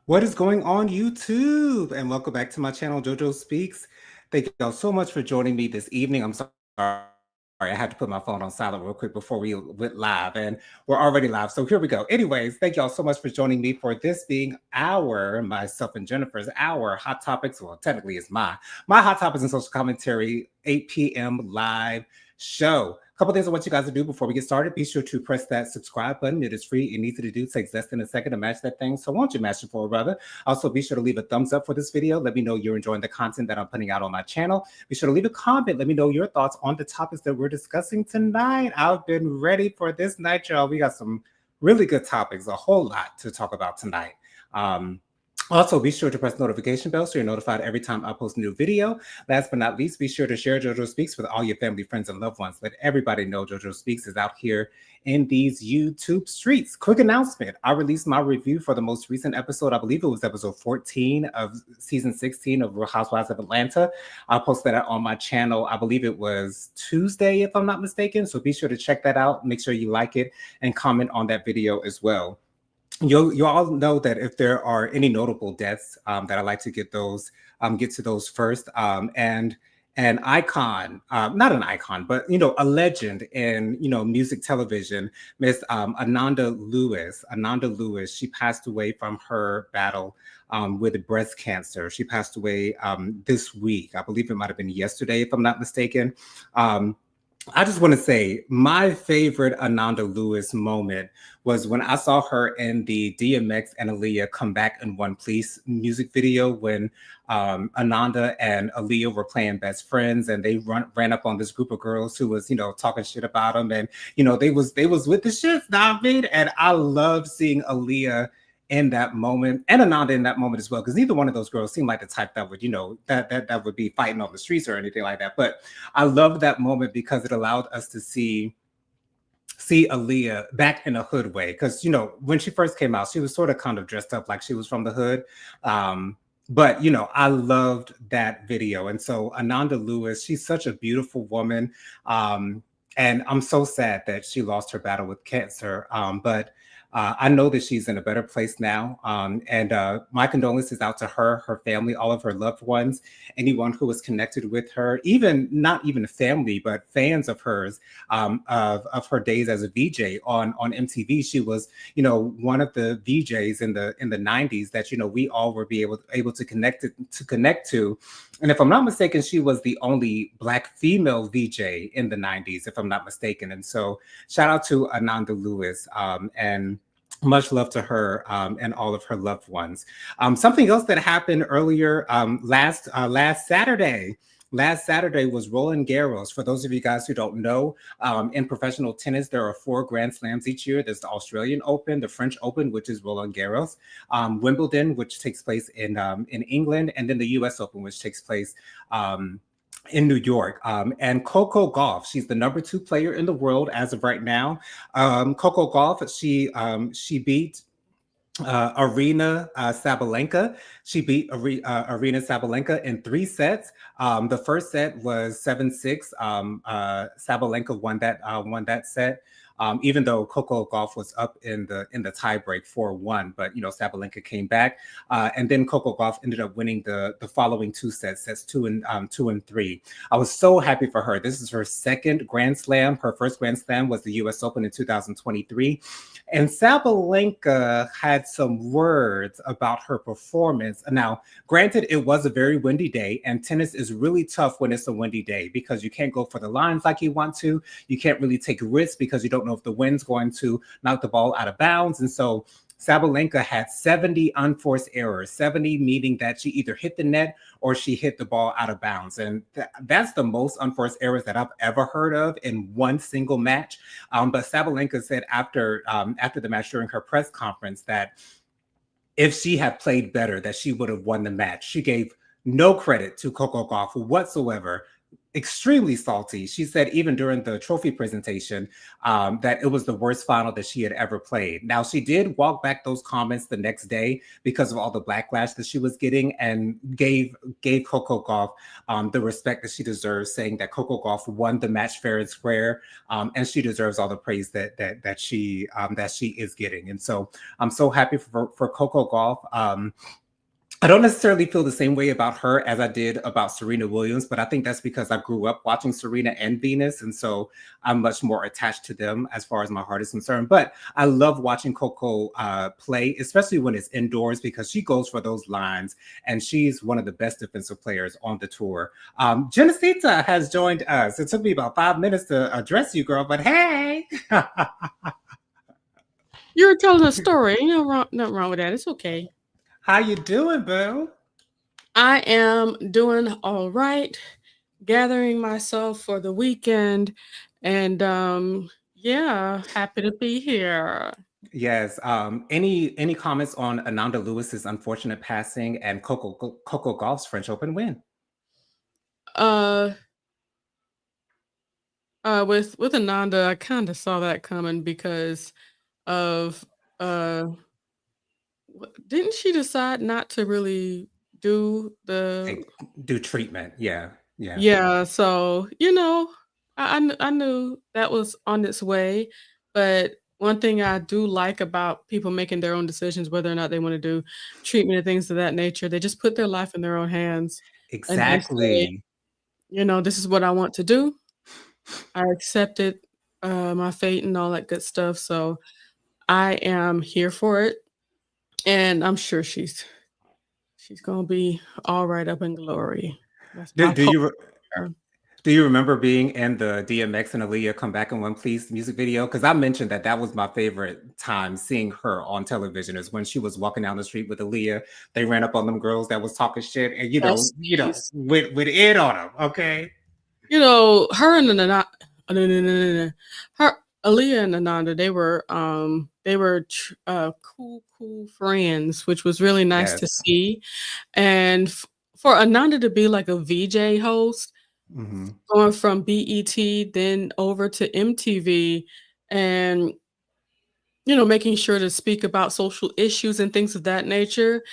What is going on YouTube? And welcome back to my channel, JoJo Speaks. Thank y'all so much for joining me this evening. I'm sorry, I had to put my phone on silent real quick before we went live, and we're already live. So here we go. Anyways, thank y'all so much for joining me for this being myself and Jennifer's Hot Topics. Well, technically it's my Hot Topics and Social Commentary 8 p.m. live show. A couple things I want you guys to do before we get started. Be sure to press that subscribe button. It is free and easy to do. It takes less than a second to match that thing. So why don't you match it for a brother? Also, be sure to leave a thumbs up for this video. Let me know you're enjoying the content that I'm putting out on my channel. Be sure to leave a comment. Let me know your thoughts on the topics that we're discussing tonight. I've been ready for this night, y'all. We got some really good topics, a whole lot to talk about tonight. Also, be sure to press the notification bell so you're notified every time I post a new video. Last but not least, be sure to share JoJo Speaks with all your family, friends, and loved ones. Let everybody know JoJo Speaks is out here in these YouTube streets. Quick announcement. I released my review for the most recent episode. I believe it was episode 14 of season 16 of Real Housewives of Atlanta. I posted that on my channel. I believe it was Tuesday, if I'm not mistaken. So be sure to check that out. Make sure you like it and comment on that video as well. You all know that if there are any notable deaths, that I like to get to those first. And an icon, not an icon, but a legend in music television, Miss Ananda Lewis. Ananda Lewis. She passed away from her battle with breast cancer. She passed away this week. I believe it might have been yesterday, if I'm not mistaken. I just want to say my favorite Ananda Lewis moment was when I saw her in the DMX and Aaliyah Come Back in One Piece music video when Ananda and Aaliyah were playing best friends, and they ran up on this group of girls who was, talking shit about them, and they was with the shit, I mean, and I love seeing Aaliyah in that moment and Ananda in that moment as well, because neither one of those girls seemed like the type that would, that would be fighting on the streets or anything like that. But I loved that moment because it allowed us to see Aaliyah back in a hood way. Because when she first came out, she was sort of kind of dressed up like she was from the hood. But I loved that video. And so Ananda Lewis, she's such a beautiful woman. And I'm so sad that she lost her battle with cancer. But I know that she's in a better place now. And my condolences out to her, her family, all of her loved ones, anyone who was connected with her, even not even family, but fans of hers, of her days as a VJ on MTV. She was, one of the VJs in the 90s that, we all were able to connect to. And if I'm not mistaken, she was the only Black female VJ in the 90s, if I'm not mistaken. And so shout out to Ananda Lewis, and much love to her and all of her loved ones. Something else that happened earlier last Saturday. Last Saturday was Roland Garros. For those of you guys who don't know, in professional tennis, there are 4 Grand Slams each year. There's the Australian Open, the French Open, which is Roland Garros, Wimbledon, which takes place in England, and then the U.S. Open, which takes place in New York. And Coco Gauff, she's the #2 player in the world as of right now. Coco Gauff, she beat Arina Sabalenka. She beat Arina Sabalenka in 3 sets. The first set was 7-6. Sabalenka won that set. Even though Coco Gauff was up in the tiebreak 4-1, but Sabalenka came back, and then Coco Gauff ended up winning the following 2 sets 2 and 3. I was so happy for her. This is her second Grand Slam. Her first Grand Slam was the U.S. Open in 2023, and Sabalenka had some words about her performance. Now, granted, it was a very windy day, and tennis is really tough when it's a windy day because you can't go for the lines like you want to. You can't really take risks because you don't know if the wind's going to knock the ball out of bounds. And so Sabalenka had 70 unforced errors, 70 meaning that she either hit the net or she hit the ball out of bounds. And that's the most unforced errors that I've ever heard of in one single match. But Sabalenka said after the match during her press conference that if she had played better, that she would have won the match. She gave no credit to Coco Gauff whatsoever. extremely salty. She said even during the trophy presentation that it was the worst final that she had ever played. Now she did walk back those comments the next day because of all the backlash that she was getting, and gave Coco Gauff the respect that she deserves, saying that Coco Gauff won the match fair and square, and she deserves all the praise that she is getting. And so I'm so happy for Coco Gauff. I don't necessarily feel the same way about her as I did about Serena Williams, but I think that's because I grew up watching Serena and Venus, and so I'm much more attached to them as far as my heart is concerned. But I love watching Coco play, especially when it's indoors, because she goes for those lines, and she's one of the best defensive players on the tour. Genesita has joined us. It took me about 5 minutes to address you, girl, but hey. You're telling a story. Ain't nothing wrong with that. It's okay. How you doing, boo? I am doing all right, gathering myself for the weekend, and yeah, happy to be here. Yes. Any comments on Ananda Lewis's unfortunate passing and Coco Golf's French Open win? Uh with Ananda, I kind of saw that coming because of uh didn't she decide not to really do the Like, do treatment? Yeah, yeah, yeah, so, I knew that was on its way, but one thing I do like about people making their own decisions, whether or not they wanna do treatment and things of that nature, they just put their life in their own hands, and they say, exactly. "This is what I want to do. I accepted, my fate and all that good stuff, so I am here for it, and I'm sure she's gonna be alright up in glory." That's Do, my do hope you for her. do you remember being in the DMX and Aaliyah "Come Back in One Piece" music video? Because I mentioned that was my favorite time seeing her on television, is when she was walking down the street with Aaliyah. They ran up on them girls that was talking shit, and Besties. with it on them. Okay. Her and her Aaliyah and Ananda, they were cool friends, which was really nice to Yes. see. And for Ananda to be like a VJ host, Hmm. going from BET then over to MTV, and making sure to speak about social issues and things of that nature.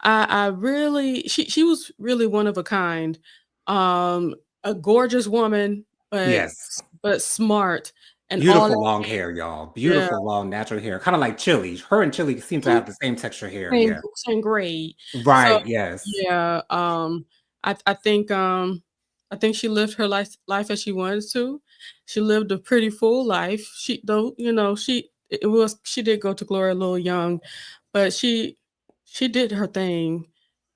I really she was really one of a kind. Um, a gorgeous woman, Yes. but smart and all Beautiful that. long hair, y'all. Yeah. Beautiful long natural hair. Kind of like Chili. Her and Chili seem to Mhm. have the same texture hair. Same Yeah. same grade. So, Right. Yes. yeah, I think she lived her life as she wanted to. She lived a pretty full life. She though, she did go to glory a little young, but she did her thing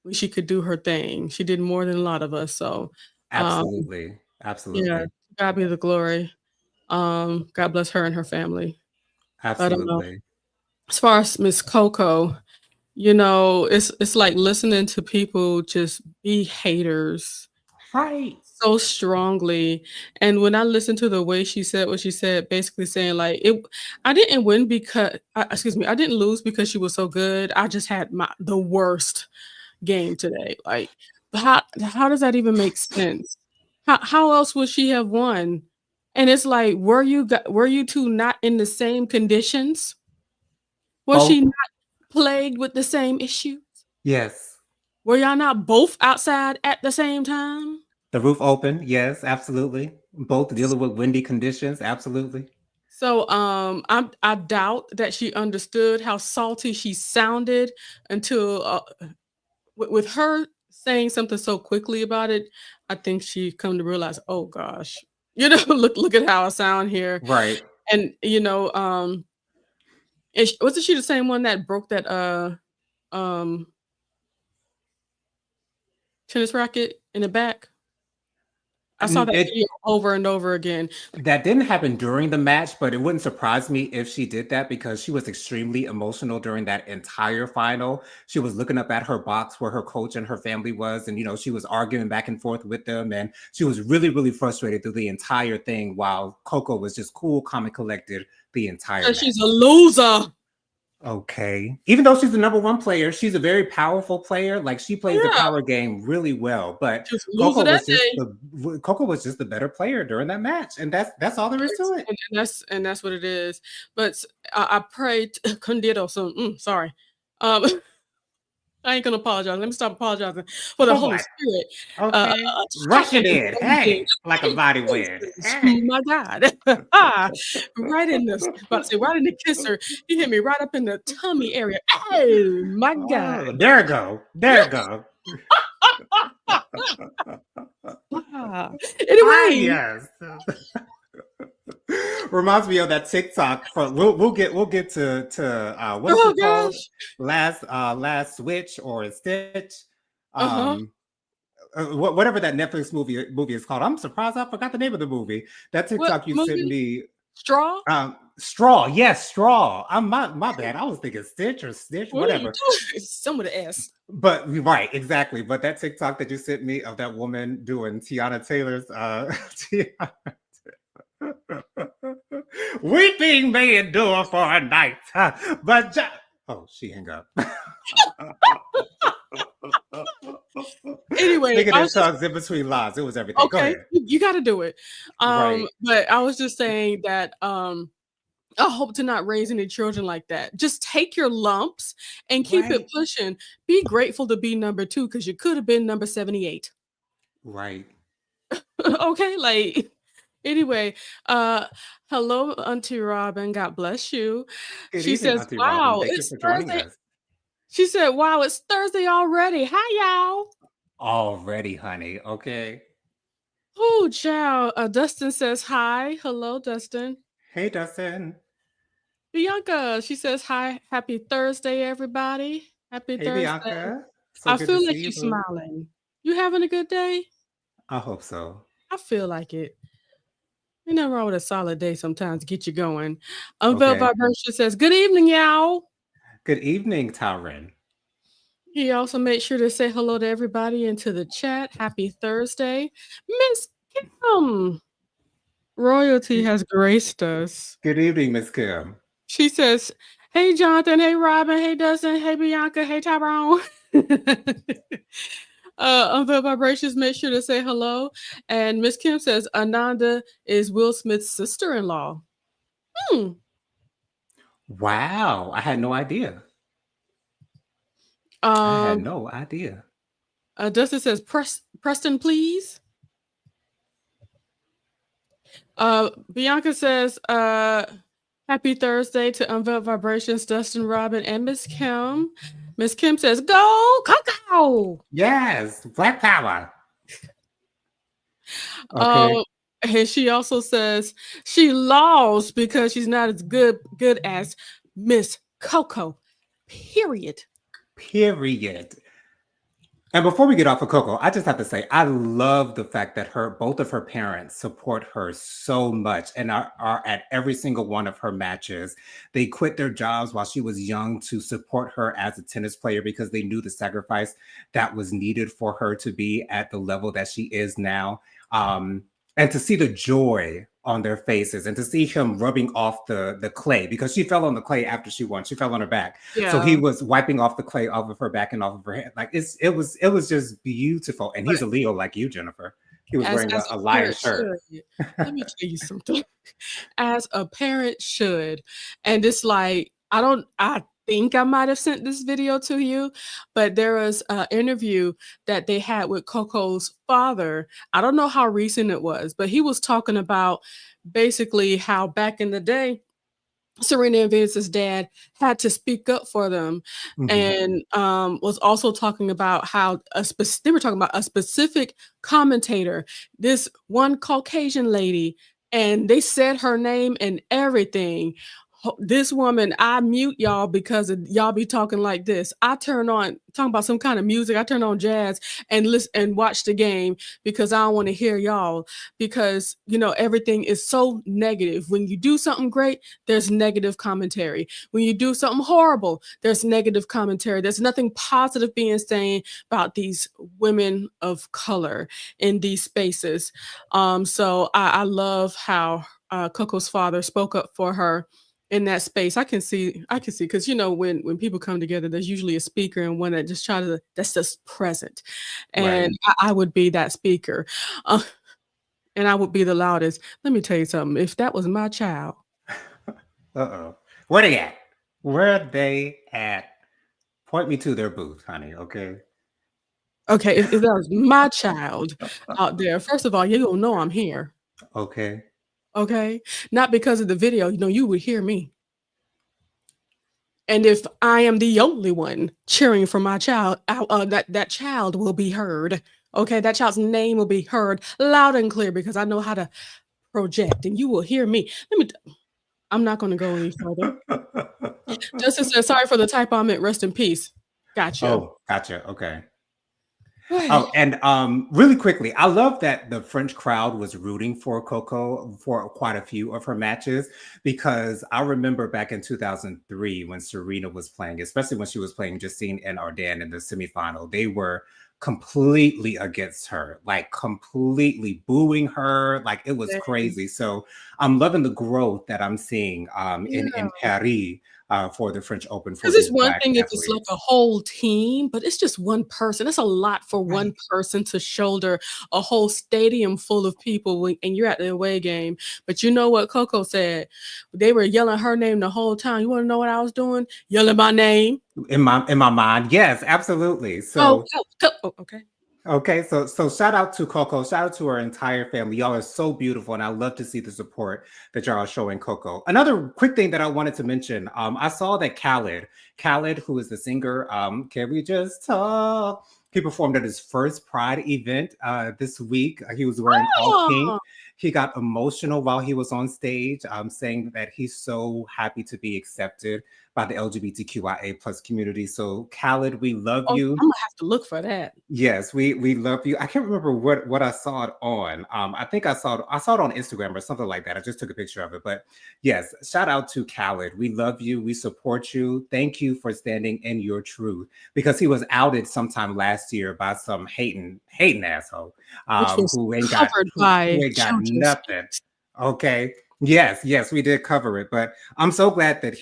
when she could do her thing. She did more than a lot of us. So, um, Absolutely. yeah, Absolutely. God be the glory. God bless her and her family. But Absolutely. as far as Miss Coco, it's like listening to people just be haters Right. so strongly. And when I listened to the way she said what she said, basically saying like I didn't win because excuse me, I didn't lose because she was so good. I just had the worst game today. Like how does that even make sense? How else would she have won? And it's like, were you two not in the same conditions? Was Both. she not plagued with the same issues? Yes. Were y'all not both outside at the same time? The roof open. Yes. Absolutely. Both dealing with windy conditions. Absolutely. So, I doubt that she understood how salty she sounded until, with her saying something so quickly about it, I think she come to realize, "Oh gosh, look at how I sound here." Right. And, and wasn't she the same one that broke that, um, tennis racket in the back? I saw And that it video over and over again. That didn't happen during the match, but it wouldn't surprise me if she did that, because she was extremely emotional during that entire final. She was looking up at her box where her coach and her family was, and she was arguing back and forth with them, and she was really, really frustrated through the entire thing, while Coco was just cool, calm, and collected the entire 'Cause she's match. a loser. Okay. Even though she's the number one player, she's a very powerful player. Like she Oh, plays the yeah. power game really well. But Just lose it that day. Coco was just the better player during that match, and that's all there is to it. And that's what it is. But I prayed Condito, so sorry. I ain't gonna apologize. Let me stop apologizing for the For Holy what? Spirit Okay. Rush attacking it and in. raging Hey, like a body wind. places. Hey. My God. Right in the about to say right in the kisser. He hit me right up in the tummy area. Oh my God. Oh, there it go. There it go. Ah. Ah, Anyway. yes. Reminds me of that TikTok from we'll get to what is Oh it called? gosh. Last Switch or Stitch. Uh-huh. Um whatever that Netflix movie is called. I'm surprised I forgot the name of the movie. That What TikTok you sent movie? me. Straw? Straw. Yes, Straw. I'm my bad. I was thinking Stitch or Stitch, What are you whatever. doing? Some with the S. But right, exactly. But that TikTok that you sent me of that woman doing Tiana Taylor's weeping may endure for a night, but oh, she hung up. Anyway, Speaking I in was just tongues in between lines, it was everything. Go okay, ahead. you gotta do it. Right, But I was just saying that, I hope to not raise any children like that. Just take your lumps and keep it right, pushing. Be grateful to be number 2 because you could have been number 78. right. Okay, like anyway, uh, hello, Auntie Robin. God bless you. Good She evening, says, Auntie Robin. "Wow, Thank you it's for joining Thursday." us. She said, "Wow, it's Thursday already. Hi, y'all." Already, honey. Okay. Oh, child. Dustin says hi. Hello, Dustin. Hey, Dustin. Bianca, she says hi. Happy Thursday, everybody. Happy Hey, Thursday. Bianca. So I good to feel see like you, you're boo. smiling. You having a good day? I hope so. I feel like it. Ain't nothing wrong with a solid day sometimes to get you going. Unveiled Okay. Vibration says, good evening, y'all. Good evening, Tyron. He also made sure to say hello to everybody into the chat. Happy Thursday. Miss Kim. Royalty has graced us. Good evening, Miss Kim. She says, hey, Jonathan. Hey, Robin. Hey, Dustin. Hey, Bianca. Hey, Tyrone. Unveiled Vibrations, make sure to say hello. And Miss Kim says, Ananda is Will Smith's sister-in-law. Hmm. Wow, I had no idea. I had Um, no idea. Dustin says, Preston, please. Bianca says, happy Thursday to Unveiled Vibrations, Dustin, Robin, and Miss Kim. Miss Kim says, go, Coco. Yes, Black Power. Um, Okay, and she also says she lost because she's not as good as Miss Coco. Period. period. And before we get off of Coco, I just have to say I love the fact that both of her parents support her so much and are at every single one of her matches. They quit their jobs while she was young to support her as a tennis player because they knew the sacrifice that was needed for her to be at the level that she is now. And to see the joy on their faces and to see him rubbing off the clay because she fell on the clay after she won. She fell on her back. So he Yeah, was wiping off the clay off of her back and off of her head. Like it was just beautiful. And he's but a Leo like you, Jennifer. He was as wearing as a a lion parent shirt. should, let me tell you something. As a parent should, and it's like I think I might have sent this video to you, but there was an interview that they had with Coco's father. I don't know how recent it was, but he was talking about basically how back in the day Serena and Venus's dad had to speak up for them, Mhm. and was also talking about how they were talking about a specific commentator, this one Caucasian lady, and they said her name and everything. This woman, I mute y'all because y'all be talking like this. I turn on talking about some kind of music. I turn on jazz and listen and watch the game because I don't want to hear y'all because everything is so negative. When you do something great, there's negative commentary. When you do something horrible, there's negative commentary. There's nothing positive being saying about these women of color in these spaces. So I love how Coco's father spoke up for her in that space. I can see because when people come together, there's usually a speaker and one that just try to that's just present. Right. And I would be that speaker. Uh, and I would be the loudest. Let me tell you something. If that was my child, Uh-oh. Where they at? Where they at? Point me to their booth, honey, okay? okay, if that was my child out there, first of all, you don't know I'm here. Okay. Okay? Not because of the video, you would hear me. And if I am the only one cheering for my child, that child will be heard. Okay, that child's name will be heard loud and clear because I know how to project, and you will hear me. I'm not going to go any further. Justin says, "Sorry for the typo. I meant rest in peace." Gotcha. Oh, gotcha. Okay. Right. Oh, and really quickly, I love that the French crowd was rooting for Coco for quite a few of her matches because I remember back in 2003 when Serena was playing, especially when she was playing Justine and Arden in the semifinal, they were completely against her, like completely booing her, like it was Same. crazy. So I'm loving the growth that I'm seeing in Yeah. Paris for the French Open for 'Cause it's these one Black thing if it's like athletes. a whole team, but it's just one person. It's a lot for one Right. person to shoulder a whole stadium full of people and you're at the away game. But you know what Coco said? They were yelling her name the whole time. You wanna know what I was doing? Yelling my name. In my mind, yes, absolutely. Go, So go, go. Oh, okay. okay, so shout out to Coco, shout out to her entire family. Y'all are so beautiful, and I love to see the support that y'all are showing Coco. Another quick thing that I wanted to mention, I saw that Khaled, who is the singer, can we just talk? He performed at his first Pride event this week. He was wearing all pink. Oh, He got emotional while he was on stage, saying that he's so happy to be accepted by the LGBTQIA plus community. So Khaled, we love oh, you. Imma have to look for that. Yes, we love you. I can't remember what I saw it on. I think I saw it on Instagram or something like that. I just took a picture of it. But yes, shout out to Khaled. We love you. We support you. Thank you for standing in your truth because he was outed sometime last year by some hating asshole Which was who ain't got covered who by ain't got JoJo nothing. Speaks. Okay. Yes, we did cover it, but I'm so glad that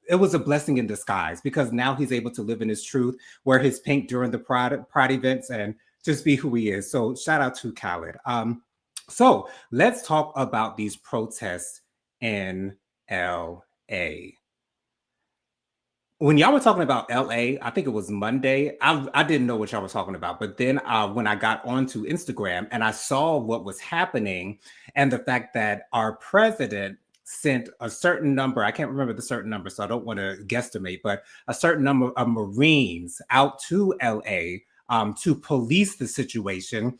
it was a blessing in disguise because now he's able to live in his truth, wear his pink during the Pride events, and just be who he is. So shout out to Khaled. So let's talk about these protests in LA. When y'all were talking about LA, I think it was Monday. I didn't know what y'all were talking about, but then when I got onto Instagram and I saw what was happening and the fact that our president sent a certain number, I can't remember the certain number, so I don't want to guesstimate, but a certain number of Marines out to LA to police the situation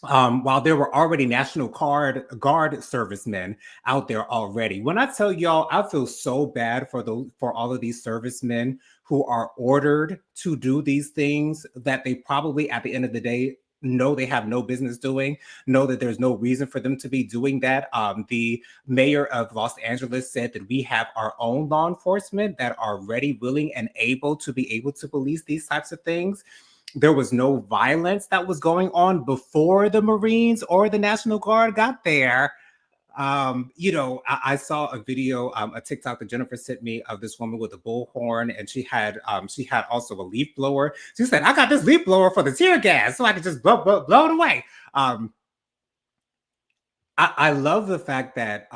while there were already National Guard servicemen out there already. When I tell y'all, I feel so bad for all of these servicemen who are ordered to do these things that they probably at the end of the day know they have no business doing, know that there's no reason for them to be doing that. The mayor of Los Angeles said that we have our own law enforcement that are ready, willing, and able to be able to police these types of things. There was no violence that was going on before the Marines or the National Guard got there. I saw a video, a TikTok that Jennifer sent me of this woman with a bullhorn, and she had also a leaf blower. She said, "I got this leaf blower for the tear gas, so I can just blow it away." I love the fact that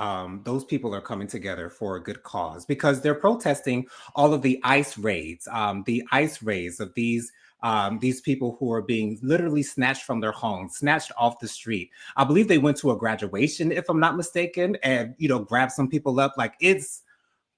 those people are coming together for a good cause because they're protesting all of the ice raids of these people who are being literally snatched from their homes, snatched off the street. I believe they went to a graduation, if I'm not mistaken, and grabbed some people up. Like it's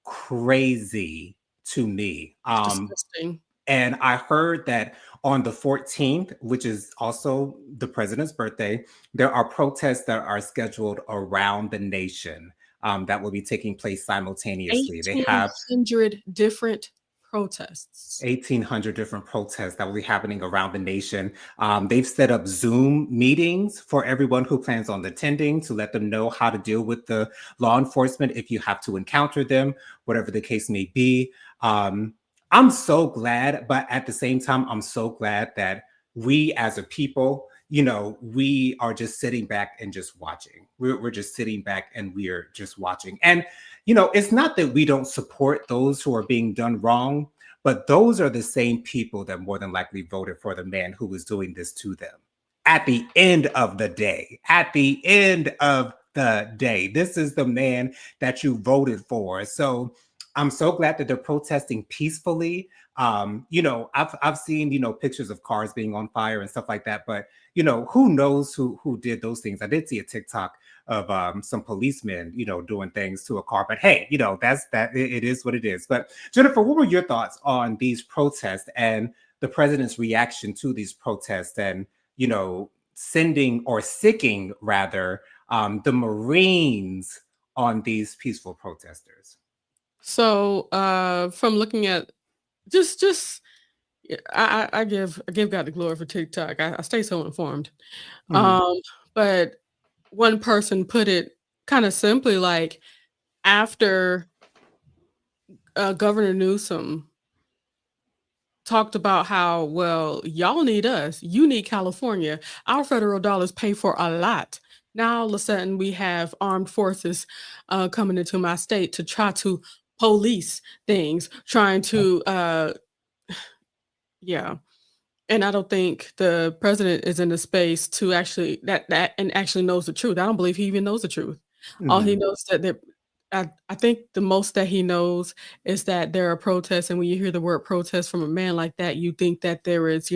crazy to me. It's disgusting. And I heard that on the 14th, which is also the president's birthday, there are protests that are scheduled around the nation that will be taking place simultaneously. They have 1,800 different protests. 1,800 different protests that will be happening around the nation. They've set up Zoom meetings for everyone who plans on attending to let them know how to deal with the law enforcement if you have to encounter them, whatever the case may be. I'm so glad, but at the same time, I'm so glad that we as a people, we are just sitting back and just watching. We're just sitting back and we're just watching. And it's not that we don't support those who are being done wrong, but those are the same people that more than likely voted for the man who was doing this to them. At the end of the day, at the end of the day, this is the man that you voted for. So I'm so glad that they're protesting peacefully. I've seen, pictures of cars being on fire and stuff like that, but who knows who did those things. I did see a TikTok of some policemen, doing things to a car. But hey, that's that. It is what it is. But Jennifer, what were your thoughts on these protests and the president's reaction to these protests, and sending or sicking rather the Marines on these peaceful protesters? So, from looking at just I give God the glory for TikTok. I stay so informed. Mhm. Um, but one person put it kind of simply like after Governor Newsom talked about how, well, y'all need us, you need California. Our federal dollars pay for a lot. Now all of a sudden we have armed forces coming into my state to try to police things, trying to yeah. And I don't think the president is in the space to actually that and actually knows the truth. I don't believe he even knows the truth. All he Mhm. knows that there I think the most that he knows is that there are protests, and when you hear the word protest from a man like that, you think that there is,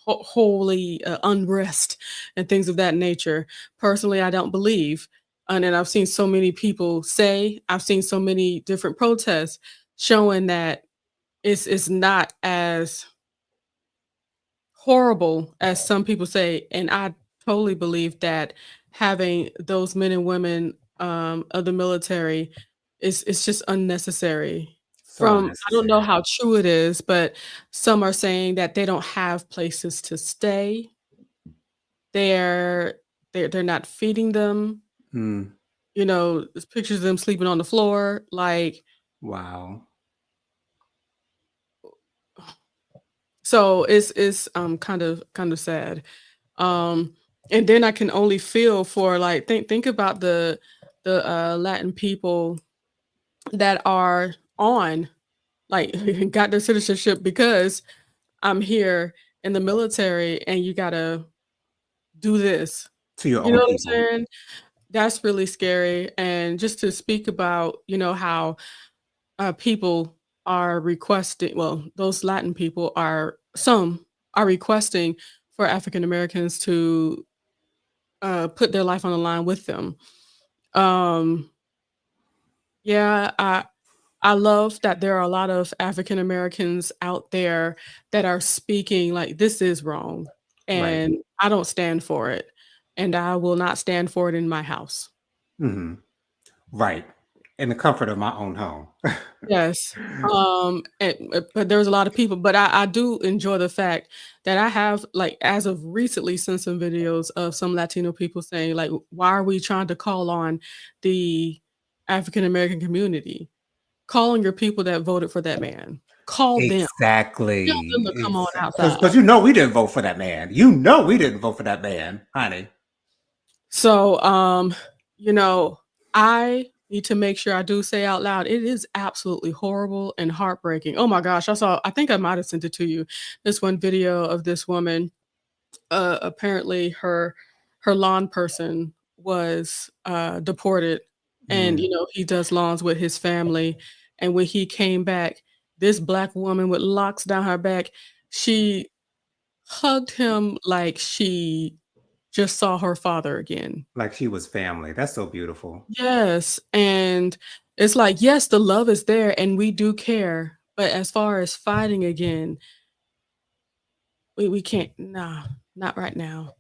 holy unrest and things of that nature. Personally, I don't believe, and then I've seen so many people say, I've seen so many different protests showing that it's not as horrible as some people say, and I totally believe that having those men and women, of the military is just unnecessary. So From I don't know unnecessary. how true it is, but some are saying that they don't have places to stay. They're they're not feeding them, Mm. there's pictures of them sleeping on the floor, like, Wow. so it's kind of sad. Um, and then I can only feel for, like, think about the Latin people that are on, like, got their citizenship because I'm here in the military and you gotta do this. To your You know own what I'm people. saying? That's really scary. And just to speak about, how people are requesting, well, those Latin people are some are requesting for African Americans to put their life on the line with them. Um, yeah, I love that there are a lot of African Americans out there that are speaking like this is wrong, Right. and I don't stand for it, and I will not stand for it in my house. Mhm. Right. In the comfort of my own home. Yes. But there's a lot of people, but I do enjoy the fact that I have, like, as of recently, seen some videos of some Latino people saying, like, why are we trying to call on the African American community? Call on your people that voted for that man. Call them. Tell them Exactly. to come on Because outside. we didn't vote for that man. We didn't vote for that man, honey. So, you know, I need to make sure I do say out loud, it is absolutely horrible and heartbreaking. Oh my gosh, I think I might have sent it to you. This one video of this woman, apparently her lawn person was deported, and Mm. he does lawns with his family, and when he came back, this black woman with locks down her back, she hugged him like she just saw her father again. Like she was family. That's so beautiful. Yes, and it's like, yes, the love is there and we do care, but as far as fighting again, we can't, nah, not right now.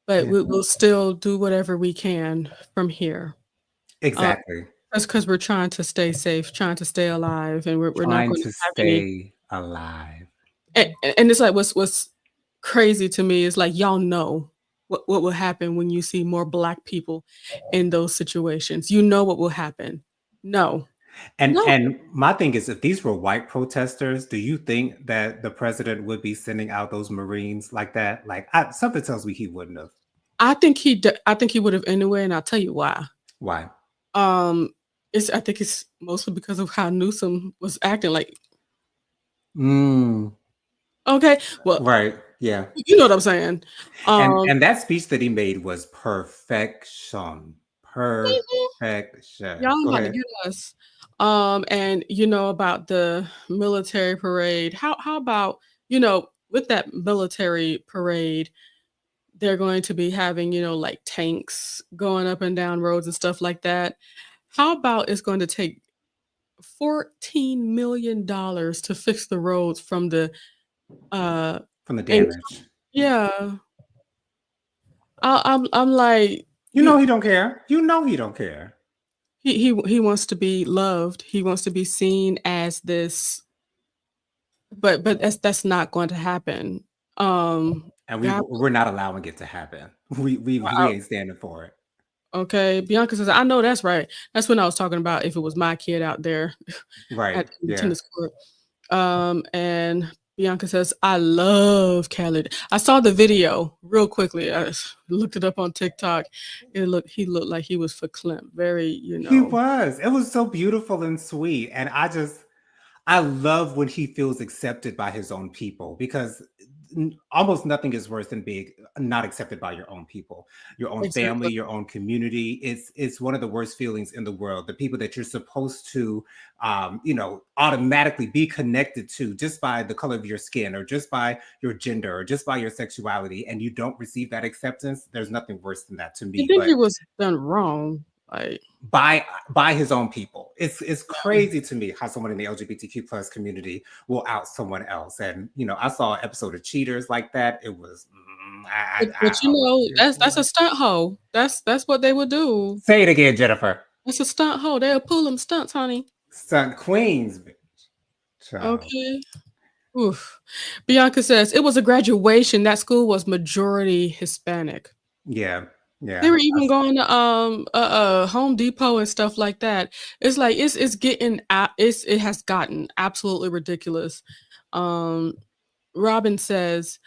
But Yeah. we'll still do whatever we can from here. Uh, Exactly. that's because 'cause we're trying to stay safe, trying to stay alive, and we're not Trying gonna to have any. stay alive. And it's like what's crazy to me is, like, y'all know what will happen when you see more Black people in those situations. You know what will happen. No. No. And my thing is, if these were white protesters, do you think that the president would be sending out those Marines like that? Like, something tells me he wouldn't have. I think he would have anyway, and I'll tell you why. Why? Um, I think it's mostly because of how Newsom was acting. Like, Mm, okay, well, right. Yeah. you know what I'm saying. Um, And that speech that he made was perfection. Y'all Perfection. Go about to ahead. get us. And about the military parade. How about, with that military parade, they're going to be having, like tanks going up and down roads and stuff like that. How about it's going to take $14 million to fix the roads from the uh From the and damage. yeah. I'm like, You know he don't care. You know he don't care. he wants to be loved. He wants to be seen as this, but that's not going to happen. And God, we're not allowing it to happen. We I ain't standing for it. okay, Bianca says, "I know that's right." That's when I was talking about if it was my kid out there Right. at the Yeah. tennis court. And Bianca says, "I love Khaled." I saw the video real quickly. Looked it up on TikTok. He looked like he was for Clint. Very, He was. It was so beautiful and sweet. And I love when he feels accepted by his own people because almost nothing is worse than being not accepted by your own people, your own family, exactly. your own community. It's one of the worst feelings in the world. The people that you're supposed to, automatically be connected to just by the color of your skin or just by your gender or just by your sexuality, and you don't receive that acceptance. There's nothing worse than that to You me. think he But was done wrong? Like, by his own people. It's yeah. crazy to me how someone in the LGBTQ plus community will out someone else. And I saw an episode of Cheaters like that. It was But I wasn't here that's for a it. stunt hoe. That's what they would do. Say it again, Jennifer. That's a stunt hoe. They'll pull them stunts, honey. Stunt Queens, bitch. Child. Okay. Oof. Bianca says it was a graduation. That school was majority Hispanic. Yeah, They yeah. were even going to Home Depot and stuff like that. It's like it's getting it has gotten absolutely ridiculous. Um, Robin says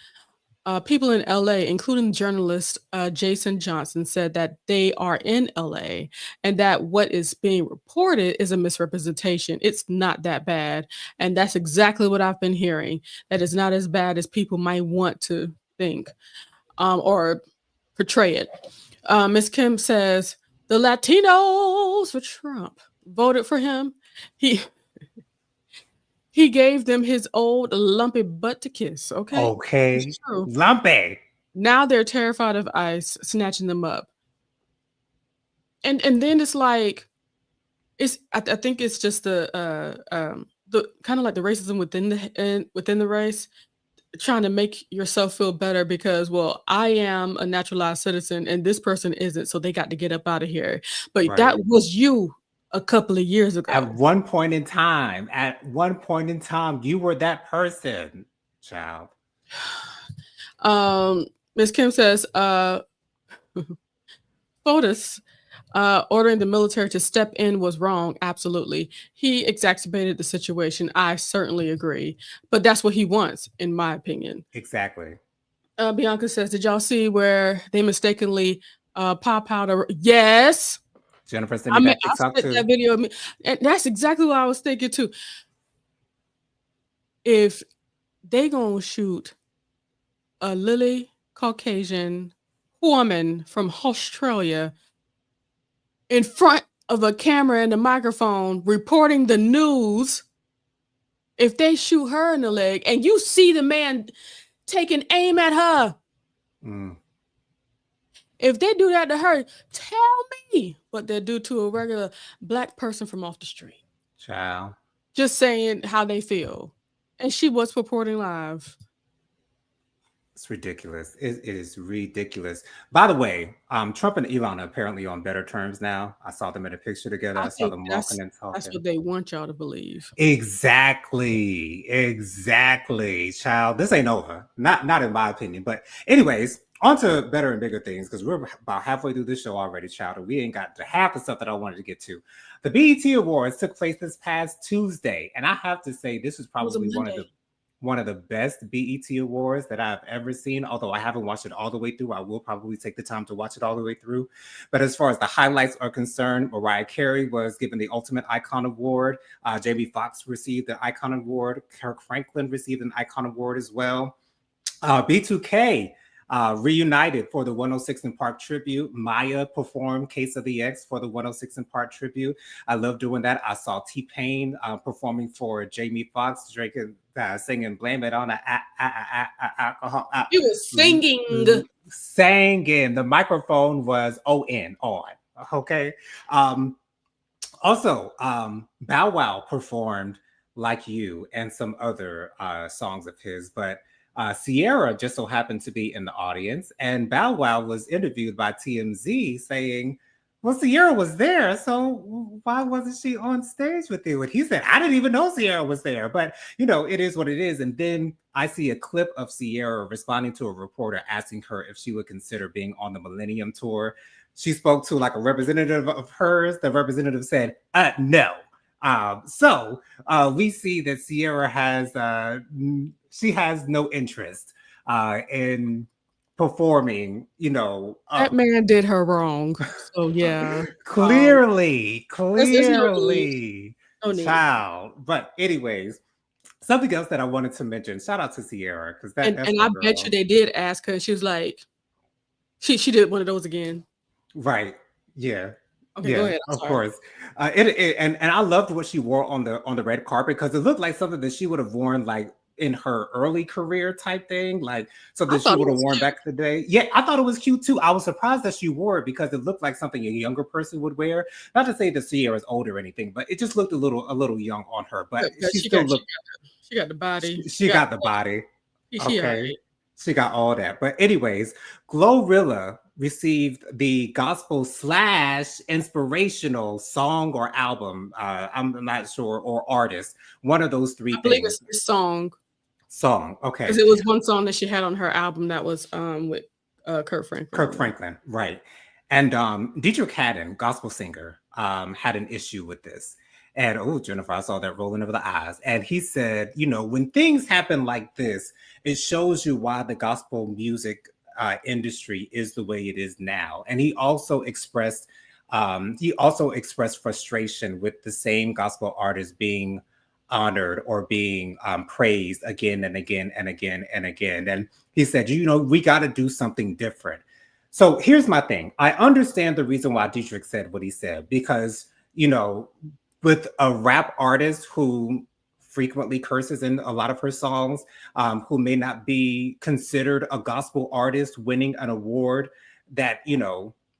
people in LA, including journalist Jason Johnson, said that they are in LA and that what is being reported is a misrepresentation. It's not that bad. And that's exactly what I've been hearing. That it's not as bad as people might want to think or portray it. Ms. Kim says the Latinos for Trump voted for him. He he gave them his old lumpy butt to kiss. Okay, Okay. it's true. Lumpy. Now they're terrified of ICE snatching them up. And then it's like I think it's just the kind of like the racism within the race, trying to make yourself feel better because, well, I am a naturalized citizen and this person isn't, so they got to get up out of here. But Right. that was you a couple of years At ago. one point in time, you were that person, child. Miss Kim says, POTUS ordering the military to step in was wrong. Absolutely. He exacerbated the situation. I certainly agree. But that's what he wants, in my opinion. Exactly. Bianca says, did y'all see where they mistakenly pop out a yes? Jennifer sent me that I TikTok sent that too. video of me, and that's exactly what I was thinking too. If they gonna shoot a lily Caucasian woman from Australia in front of a camera and a microphone reporting the news, if they shoot her in the leg and you see the man taking aim at her, Mm, if they do that to her, tell me what they do to a regular black person from off the street. child. Just saying how they feel. And she was purporting live. It's ridiculous. It is ridiculous. By the way, Trump and Elon are apparently on better terms now. I saw them in a picture together. I I saw think them walking that's and that's talking. what they want y'all to believe. Exactly. Exactly, child. This ain't over. Not in my opinion. But anyways, on to better and bigger things because we're about halfway through this show already, child, and we ain't got to half the stuff that I wanted to get to. The BET Awards took place this past Tuesday, and I have to say this is It was a probably one of the Monday. one of the best BET awards that I've ever seen. Although I haven't watched it all the way through, I will probably take the time to watch it all the way through. But as far as the highlights are concerned, Mariah Carey was given the Ultimate Icon Award. Jamie Foxx received the Icon Award. Kirk Franklin received an Icon Award as well. B2K reunited for the 106 in Park tribute. Maya performed Case of the X for the 106 in Park tribute. I love doing that. I saw T-Pain performing for Jamie Foxx, drinking, singing "Blame It on Alcohol." He was singing. Singing. The microphone was on. Okay. Also, Bow Wow performed "Like You" and some other songs of his, but Sierra just so happened to be in the audience, and Bow Wow was interviewed by TMZ saying, "Well, Sierra was there, so why wasn't she on stage with you?" And he said, "I didn't even know Sierra was there." But it is what it is. And then I see a clip of Sierra responding to a reporter asking her if she would consider being on the Millennium Tour. She spoke to like a representative of hers. The representative said, "No." So we see that Sierra has she has no interest in performing. That man did her wrong. So yeah, clearly, there's no need. No need. child. But anyways, something else that I wanted to mention. Shout out to Sierra because And that's my I bet girl. you they did ask her. She was like, she did one of those again. Right. Yeah. Okay, go ahead. I'm Of sorry. course. And I loved what she wore on the red carpet because it looked like something that she would have worn like in her early career type thing, like something I she thought it would have was worn cute. back in the day. Yeah, I thought it was cute too. I was surprised that she wore it because it looked like something a younger person would wear. Not to say that Sierra's old or anything, but it just looked a little young on her. But But she still looked. she got the body. She got the body. She all Okay. right. She got all that. But anyways, Glorilla received the gospel slash inspirational song or album. I'm not sure, or artist. One of those three I believe it's things. this song Song. because Okay. it was one song that she had on her album that was with Kurt Franklin Kirk on it. Franklin. Right. And Dietrich Haddon, gospel singer, had an issue with this. And oh, Jennifer, I saw that rolling over the eyes. And he said, when things happen like this, it shows you why the gospel music industry is the way it is now. And he also expressed frustration with the same gospel artists being honored or being praised again and again and again and again. And he said, we got to do something different. So here's my thing. I understand the reason why Dietrich said what he said, because, with a rap artist who frequently curses in a lot of her songs, who may not be considered a gospel artist winning an award that,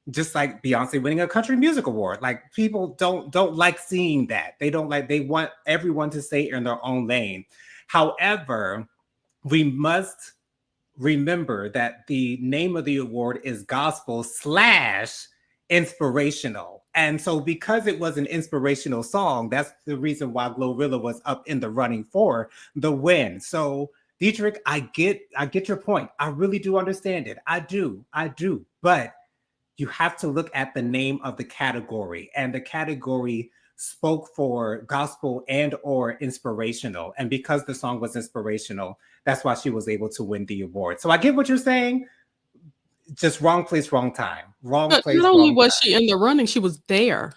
just like Beyonce winning a country music award. Like people don't like seeing that. They want everyone to stay in their own lane. However, we must remember that the name of the award is gospel slash inspirational. And so because it was an inspirational song, that's the reason why Glorilla was up in the running for the win. So Dietrich, I get your point. I really do understand it. I do. But you have to look at the name of the category, and the category spoke for gospel and or inspirational. And because the song was inspirational, that's why she was able to win the award. So I get what you're saying. Just wrong place, wrong time. Wrong But place, not only wrong was time. she in the running, she was there.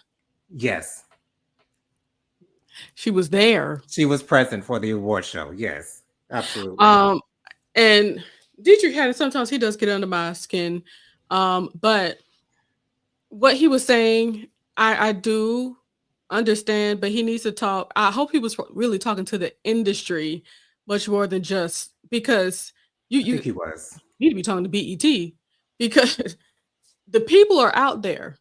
Yes. She was there. She was present for the award show. Yes, absolutely. And Dietrich had it. Sometimes he does get under my skin. But what he was saying, I do understand, but he needs to talk. I hope he was really talking to the industry much more than just because I think you he was. need to be talking to BET because the people are out there.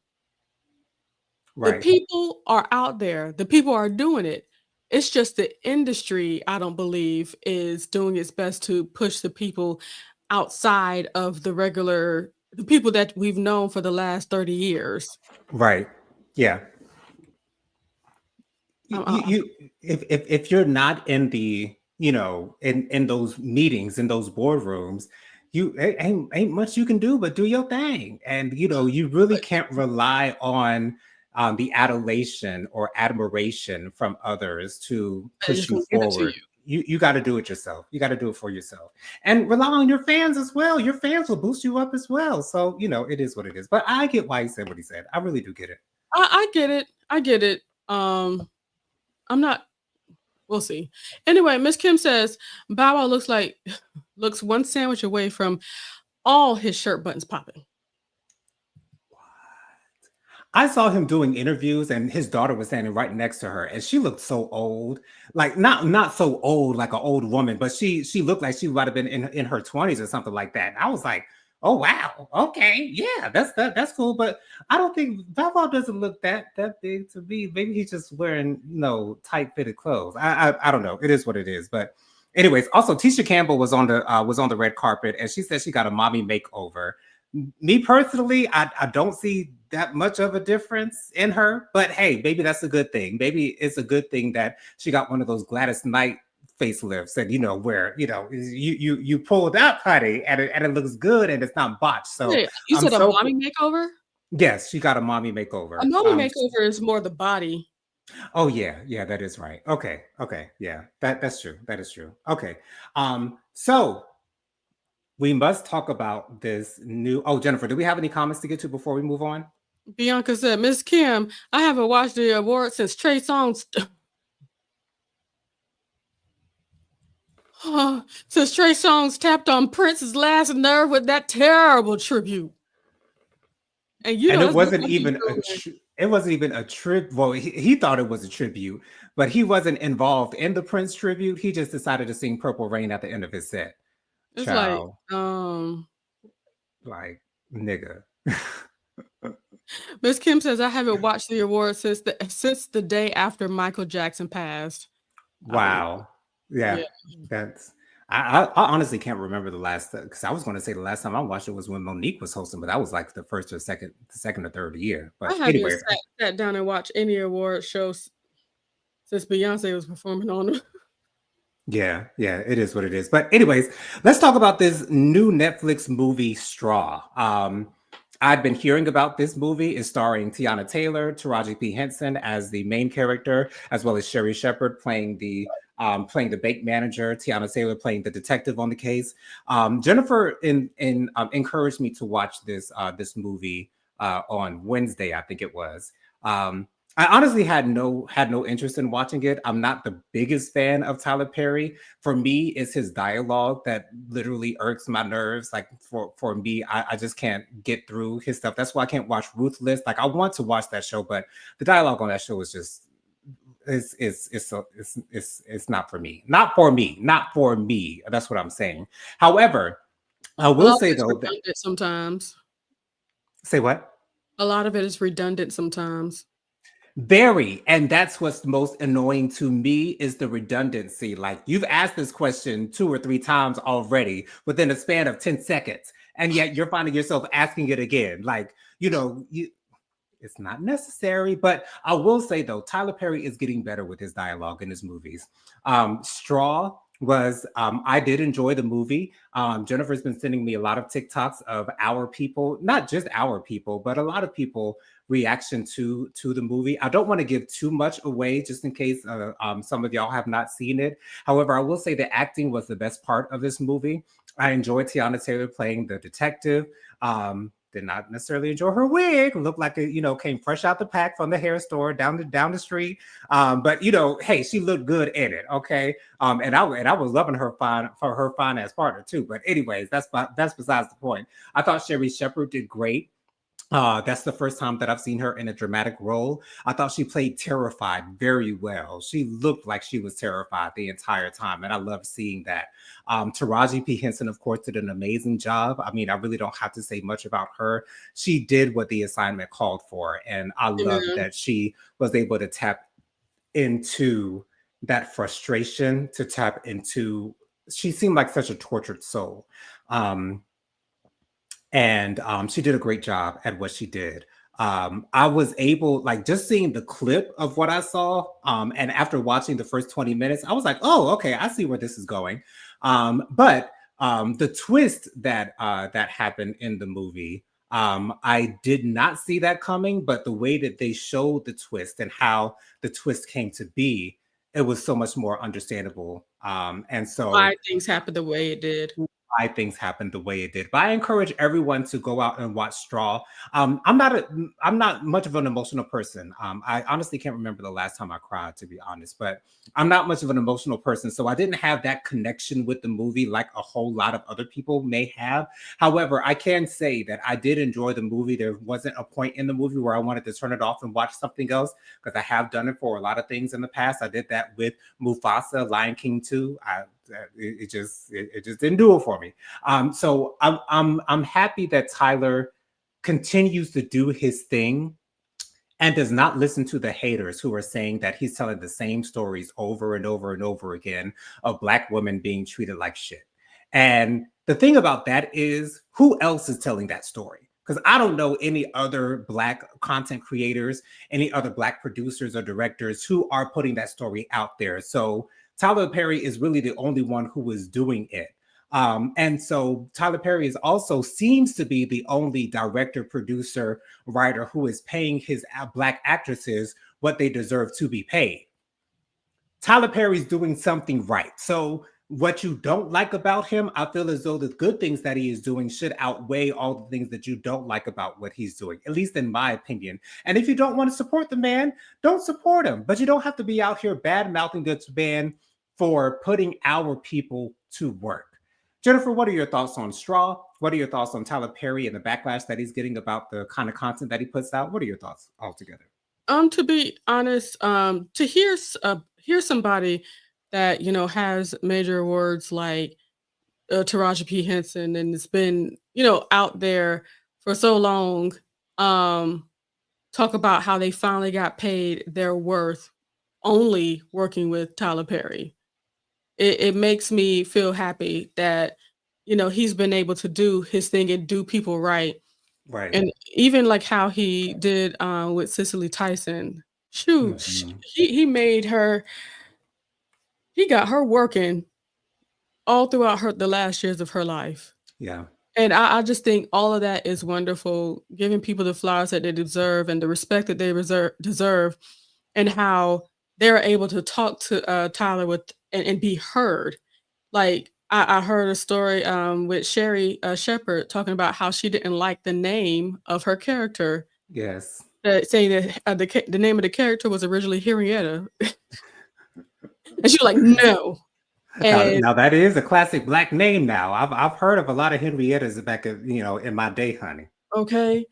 The Right. people are out there. The people are doing it. It's just the industry, I don't believe, is doing its best to push the people outside of the people that we've known for the last 30 years. Right. Yeah. Um, You if you're not in the, in those meetings, in those boardrooms, you ain't much you can do but do your thing. And you really can't rely on the adulation or admiration from others to I push just you won't give it to forward. you. you got to do it yourself. You got to do it for yourself, and rely on your fans as well. Your fans will boost you up as well. So it is what it is. But I get why he said what he said. I really do get it. I get it. I get it. I'm not. We'll see. Anyway, Miss Kim says Bow Wow looks one sandwich away from all his shirt buttons popping. I saw him doing interviews and his daughter was standing right next to her and she looked so old. Like not so old like an old woman, but she looked like she might have been in her 20s or something like that. And I was like, "Oh wow. Okay. Yeah, that's cool." But I don't think Bow doesn't look that big to me. Maybe he's just wearing, tight fitted clothes. I don't know. It is what it is. But anyways, also Tisha Campbell was on the red carpet and she said she got a mommy makeover. Me personally, I don't see that much of a difference in her, but hey, maybe that's a good thing. Maybe it's a good thing that she got one of those Gladys Knight facelifts, and where you pulled up, honey, and it looks good and it's not botched. So Yeah, you I'm said a so mommy makeover? yes, she got a mommy A makeover. mommy makeover is more the body. Oh yeah, that is right. Okay, yeah, that's true. That is true. Okay, so we must talk about this new. Oh, Jennifer, do we have any comments to get to before we move on? Bianca said, Miss Kim, I haven't watched the award since Trey Songz. Since Trey Songz tapped on Prince's last nerve with that terrible tribute. And And it that's what wasn't he's even doing. it wasn't even a trip. Well, he thought it was a tribute, but he wasn't involved in the Prince tribute. He just decided to sing Purple Rain at the end of his set. It's like, Child, like nigga. Miss Kim says, I haven't watched the award since the day after Michael Jackson passed. Wow. Yeah, Yeah. that's. I honestly can't remember the last because I was going to say the last time I watched it was when Monique was hosting, but that was like the second or third year. I But haven't anyway, sat down and watched any award shows since Beyonce was performing on them. yeah, it is what it is. But anyways, let's talk about this new Netflix movie, Straw. I've been hearing about this movie. It's starring Tiana Taylor, Taraji P. Henson as the main character, as well as Sherry Shepherd playing the bank manager, Tiana Taylor playing the detective on the case. Jennifer encouraged me to watch this movie on Wednesday, I think it was. I honestly had no interest in watching it. I'm not the biggest fan of Tyler Perry. For me, it's his dialogue that literally irks my nerves. Like for me, I just can't get through his stuff. That's why I can't watch Ruthless. Like I want to watch that show, but the dialogue on that show is just it's not for me. Not for me. Not for me. That's what I'm saying. However, I A will lot of say it's though that redundant sometimes. say what? A lot of it is redundant sometimes. Very. And that's what's most annoying to me is the redundancy. Like you've asked this question 2 or 3 times already within a span of 10 seconds. And yet you're finding yourself asking it again. Like, it's not necessary, but I will say though, Tyler Perry is getting better with his dialogue in his movies. Straw was I did enjoy the movie. Jennifer's been sending me a lot of TikToks of our people, not just our people, but a lot of people reaction to the movie. I don't want to give too much away just in case some of y'all have not seen it. However, I will say the acting was the best part of this movie. I enjoyed Tiana Taylor playing the detective. Did not necessarily enjoy her wig. Looked like it, came fresh out the pack from the hair store down the street. But hey, she looked good in it. Okay. And I was loving her fine ass partner too. But anyways, that's besides the point. I thought Sherry Shepherd did great. That's the first time that I've seen her in a dramatic role. I thought she played terrified very well. She looked like she was terrified the entire time, and I loved seeing that. Taraji P. Henson, of course, did an amazing job. I mean, I really don't have to say much about her. She did what the assignment called for, and I love Yeah. that she was able to tap into that frustration, to tap into. She seemed like such a tortured soul. And she did a great job at what she did. I was able, like, just seeing the clip of what I saw, and after watching the first 20 minutes, I was like, oh, okay, I see where this is going. But the twist that happened in the movie, I did not see that coming, but the way that they showed the twist and how the twist came to be, it was so much more understandable And so Why things happened the way it did. why things happened the way it did. But I encourage everyone to go out and watch Straw. I'm not much of an emotional person. I honestly can't remember the last time I cried, to be honest. But I'm not much of an emotional person, so I didn't have that connection with the movie like a whole lot of other people may have. However, I can say that I did enjoy the movie. There wasn't a point in the movie where I wanted to turn it off and watch something else, because I have done it for a lot of things in the past. I did that with Mufasa, Lion King 2. It just didn't do it for me. So I'm happy that Tyler continues to do his thing and does not listen to the haters who are saying that he's telling the same stories over and over and over again of Black women being treated like shit. And the thing about that is, who else is telling that story? Because I don't know any other Black content creators, any other Black producers or directors who are putting that story out there. So Tyler Perry is really the only one who is doing it. And so Tyler Perry is also seems to be the only director, producer, writer who is paying his Black actresses what they deserve to be paid. Tyler Perry's doing something right. So what you don't like about him, I feel as though the good things that he is doing should outweigh all the things that you don't like about what he's doing, at least in my opinion. And if you don't want to support the man, don't support him. But you don't have to be out here bad mouthing this man for putting our people to work. Jennifer, what are your thoughts on Straw? What are your thoughts on Tyler Perry and the backlash that he's getting about the kind of content that he puts out? What are your thoughts altogether? To be honest, to hear somebody that has major words like Taraji P Henson, and it's been out there for so long, um, talk about how they finally got paid their worth only working with Tyler Perry. It makes me feel happy that he's been able to do his thing and do people right. Right. And even like how he did with Cicely Tyson. Shoot, Mhm. he made her, he got her working all throughout the last years of her life. Yeah. And I just think all of that is wonderful, giving people the flowers that they deserve and the respect that they deserve, and how they're able to talk to Tyler with and be heard. Like I heard a story with Sherry Shepherd talking about how she didn't like the name of her character, Yes. saying that the name of the character was originally Henrietta, and she was like, "No." Now, And now that is a classic Black name. Now I've heard of a lot of Henriettas back in my day, honey. okay,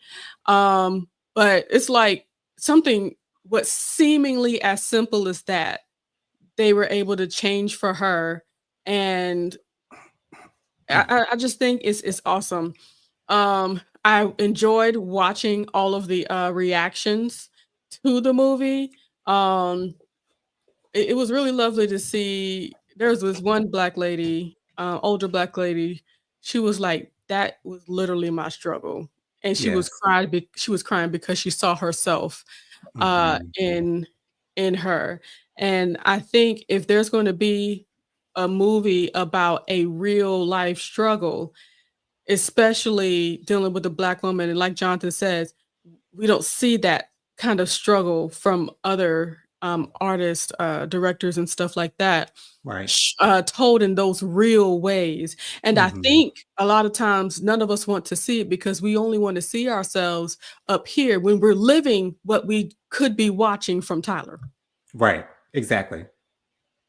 um, but it's like something what seemingly as simple as that they were able to change for her, and I just think it's awesome. I enjoyed watching all of the reactions to the movie. Um, it was really lovely to see. There was this one black lady, older black lady. She was like, "That was literally my struggle," and Yes. she was crying because she saw herself Mhm. in her. And I think if there's going to be a movie about a real life struggle, especially dealing with a black woman, and like Jonathan says, we don't see that kind of struggle from other artists, directors, and stuff like that, Right. told in those real ways. And I Mhm. think a lot of times none of us want to see it because we only want to see ourselves up here when we're living what we could be watching from Tyler. Right. Exactly.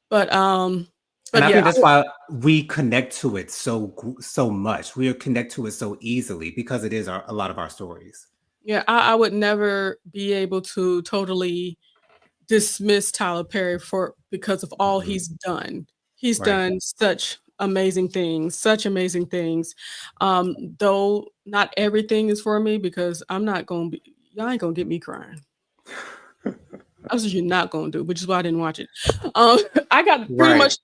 But And I yeah, think that's why we connect to it so much. We connect to it so easily because it is a lot of our stories. yeah, I would never be able to totally dismiss Tyler Perry for because of all Mhm. he's done. He's Right. done such amazing things, such amazing things. Though not everything is for me because I'm not gonna be y'all ain't gonna get me crying. That's what you're not gonna do, which is why I didn't watch it. Um, I got pretty Right. much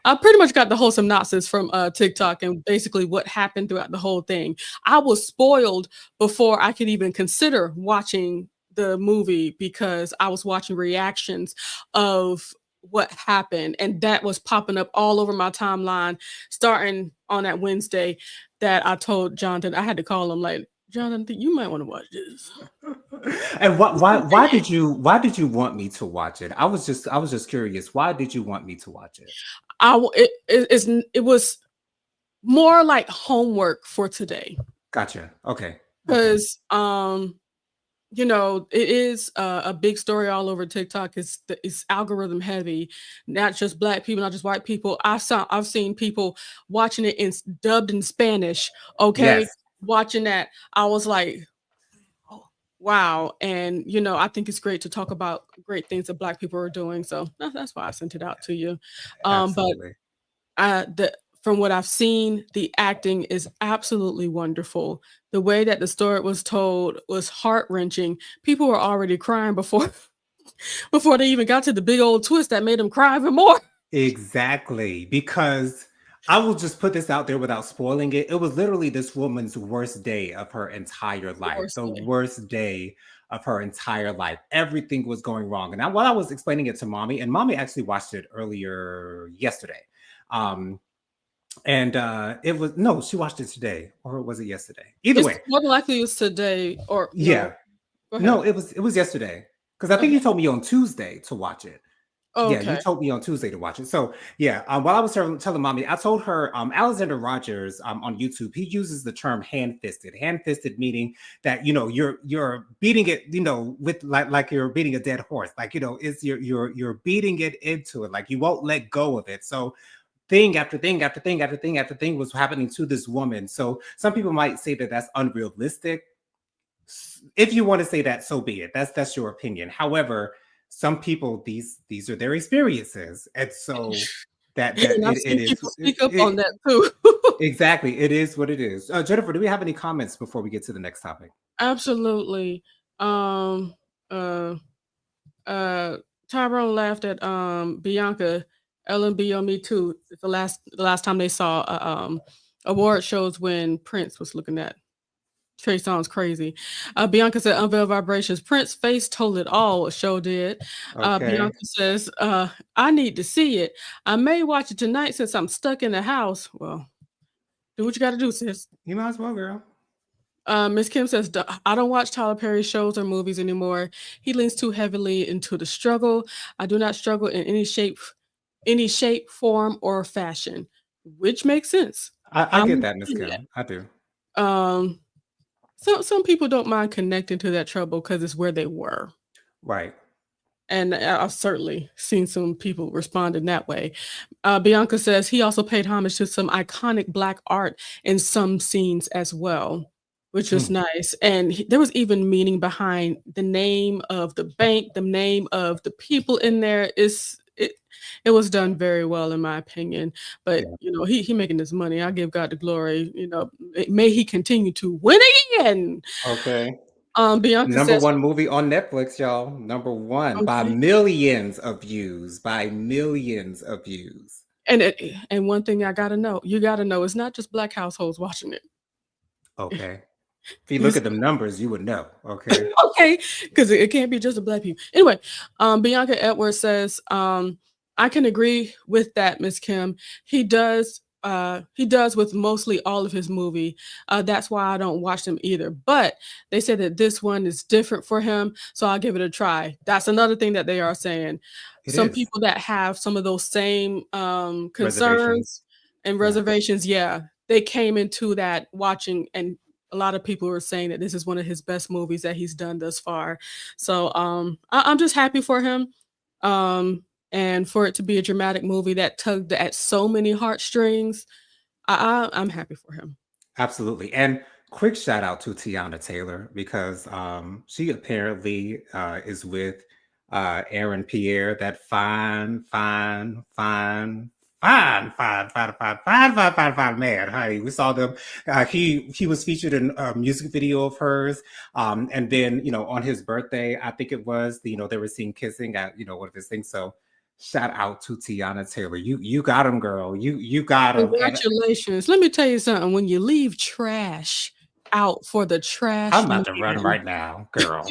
I pretty much got the whole synopsis from TikTok and basically what happened throughout the whole thing. I was spoiled before I could even consider watching the movie because I was watching reactions of what happened, and that was popping up all over my timeline starting on that Wednesday that I told Jonathan I had to call him like, Jonathan, you might want to watch this. And It's so bad. why did you want me to watch it? I was just curious. Why did you want me to watch it? it was more like homework for today Gotcha. Okay. Okay. because it is a big story all over TikTok. It's algorithm heavy, not just black people, not just white people. I've seen people watching it dubbed in Spanish. Okay, Yes. watching that, I was like, oh, wow. And I think it's great to talk about great things that black people are doing. So that's why I sent it out to you. But Absolutely. the from what I've seen, the acting is absolutely wonderful. The way that the story was told was heart-wrenching. People were already crying before before they even got to the big old twist that made them cry even more. Exactly, because I will just put this out there without spoiling it. It was literally this woman's worst day of her entire life, Worst the day. worst day of her entire life. Everything was going wrong. And while I was explaining it to mommy, and mommy actually watched it earlier yesterday. Um, and it was no, she watched it today, or was it yesterday? Either It's way, more than likely it's today or no. yeah. Go ahead. No, it was yesterday. Because I think Okay. you told me on Tuesday to watch it. Yeah, you Okay. told me on Tuesday to watch it. So yeah, while I was telling mommy, I told her Alexander Rogers on YouTube, he uses the term hand-fisted. Hand-fisted meaning that you're beating it, with like you're beating a dead horse. Like, it's you're beating it into it, like you won't let go of it. So thing after thing after thing after thing after thing was happening to this woman. So some people might say that that's unrealistic. If you want to say that, so be it. That's your opinion. However, some people, these are their experiences, and so that And I've it seen is people speak up on that too. exactly, it is what it is. Jennifer, do we have any comments before we get to the next topic? Absolutely. Um, uh, uh, Tyrone laughed at Bianca LMB on me too. It's the last time they saw award shows when Prince was looking at Trey Songz crazy. Bianca said unveil vibrations. Prince face told it all. Show did. Okay, Bianca says, I need to see it. I may watch it tonight since I'm stuck in the house. Well, do what you gotta do, sis. you might as well, girl. Miss Kim says, I don't watch Tyler Perry shows or movies anymore. He leans too heavily into the struggle. I do not struggle in any shape, form, or fashion, which makes sense. I I'm get not that, Miss in Kim. I do. that. Some people don't mind connecting to that trouble because it's where they were. Right. And I've certainly seen some people respond in that way. Bianca says he also paid homage to some iconic Black art in some scenes as well, which was Hmm. nice. And there was even meaning behind the name of the bank, the name of the people in there. It was done very well in my opinion. But Yeah. he making this money. I give God the glory. May he continue to win again. Okay. Bianca Number says, one movie on Netflix, y'all. Number one by okay. millions of views. By millions of views. And one thing you gotta know, it's not just black households watching it. Okay. If you look It's at the numbers, you would know. Okay. okay, because it can't be just the black people. Anyway, Bianca Edwards says, I can agree with that, Miss Kim. He does with mostly all of his movie. That's why I don't watch them either. But they said that this one is different for him, so I'll give it a try. That's another thing that they are saying. It Some is. people that have some of those same concerns Reservations. and Yeah. reservations, yeah, they came into that watching, and a lot of people are saying that this is one of his best movies that he's done thus far. So I'm just happy for him. And for it to be a dramatic movie that tugged at so many heartstrings, I'm happy for him. Absolutely. And quick shout out to Tiana Taylor because she apparently is with Aaron Pierre, that fine man, honey. We saw them. He was featured in a music video of hers. And then, on his birthday, I think it was, they were seen kissing at, one of his things. So shout out to Tiana Taylor. You got him, girl. You got him. And Congratulations. Let me tell you something. When you leave trash out for the trash I'm about to run man, right now, girl.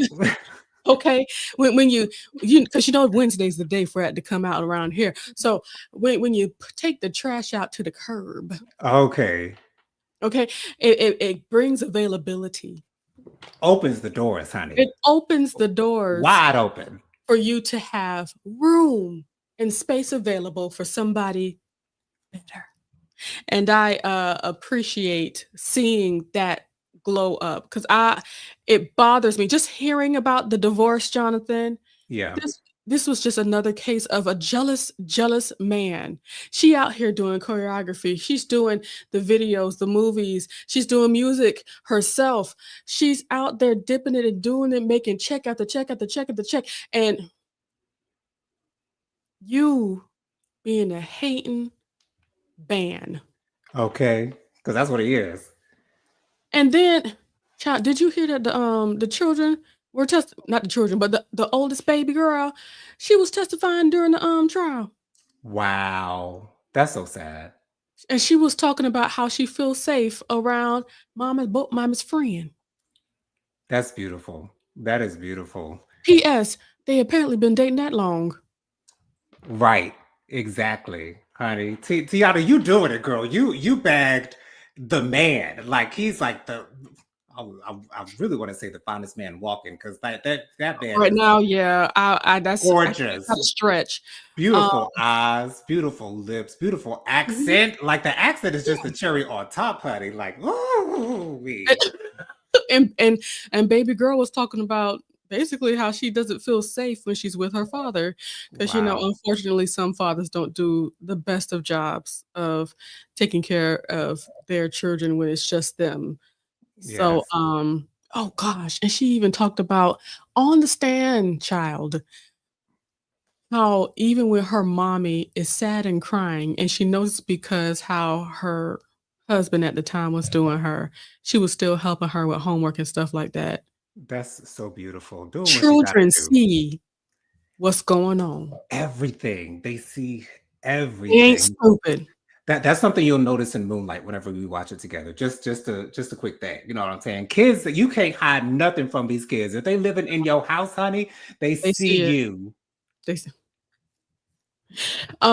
okay? When because Wednesday's the day for it to come out around here. So when you take the trash out to the curb, Okay. okay, it brings availability. Opens the doors, honey. It opens the doors Wide open. for you to have room and space available for somebody. better. And I appreciate seeing that glow up because I it bothers me just hearing about the divorce, Jonathan. Yeah. This was just another case of a jealous man. She out here doing choreography. She's doing the videos, the movies. She's doing music herself. She's out there dipping it and doing it, making check after check after check after check. And you being a hating ban. Okay. Because that's what he is. And then, child, did you hear that the children were not the children, but the oldest baby girl, she was testifying during the trial. Wow. That's so sad. And she was talking about how she feels safe around mama's friend. That's beautiful. That is beautiful. P.S. They apparently been dating that long. Right. Exactly, honey. Tiana, you doing it, girl. You bagged the man. Like he's like the I really want to say the finest man walking because that man Right is now, yeah, I gorgeous. have to stretch. Beautiful eyes, beautiful lips, beautiful Mhm. accent. Like the accent is just the cherry on top, honey. Like, ooh, And baby girl was talking about basically how she doesn't feel safe when she's with her father because wow. unfortunately some fathers don't do the best of jobs of taking care of their children when it's just them. So Yes, oh gosh, and she even talked about on the stand, child, how even when her mommy is sad and crying, and she knows because how her husband at the time was doing her, she was still helping her with homework and stuff like that. that's so beautiful. Doing what you gotta Children do. see what's going on. Everything. They see They ain't everything. stupid. That's something you'll notice in Moonlight whenever we watch it together. Just a quick thing. You know what I'm saying? Kids, you can't hide nothing from these kids. If they living in your house, honey, they They see see it. you. They see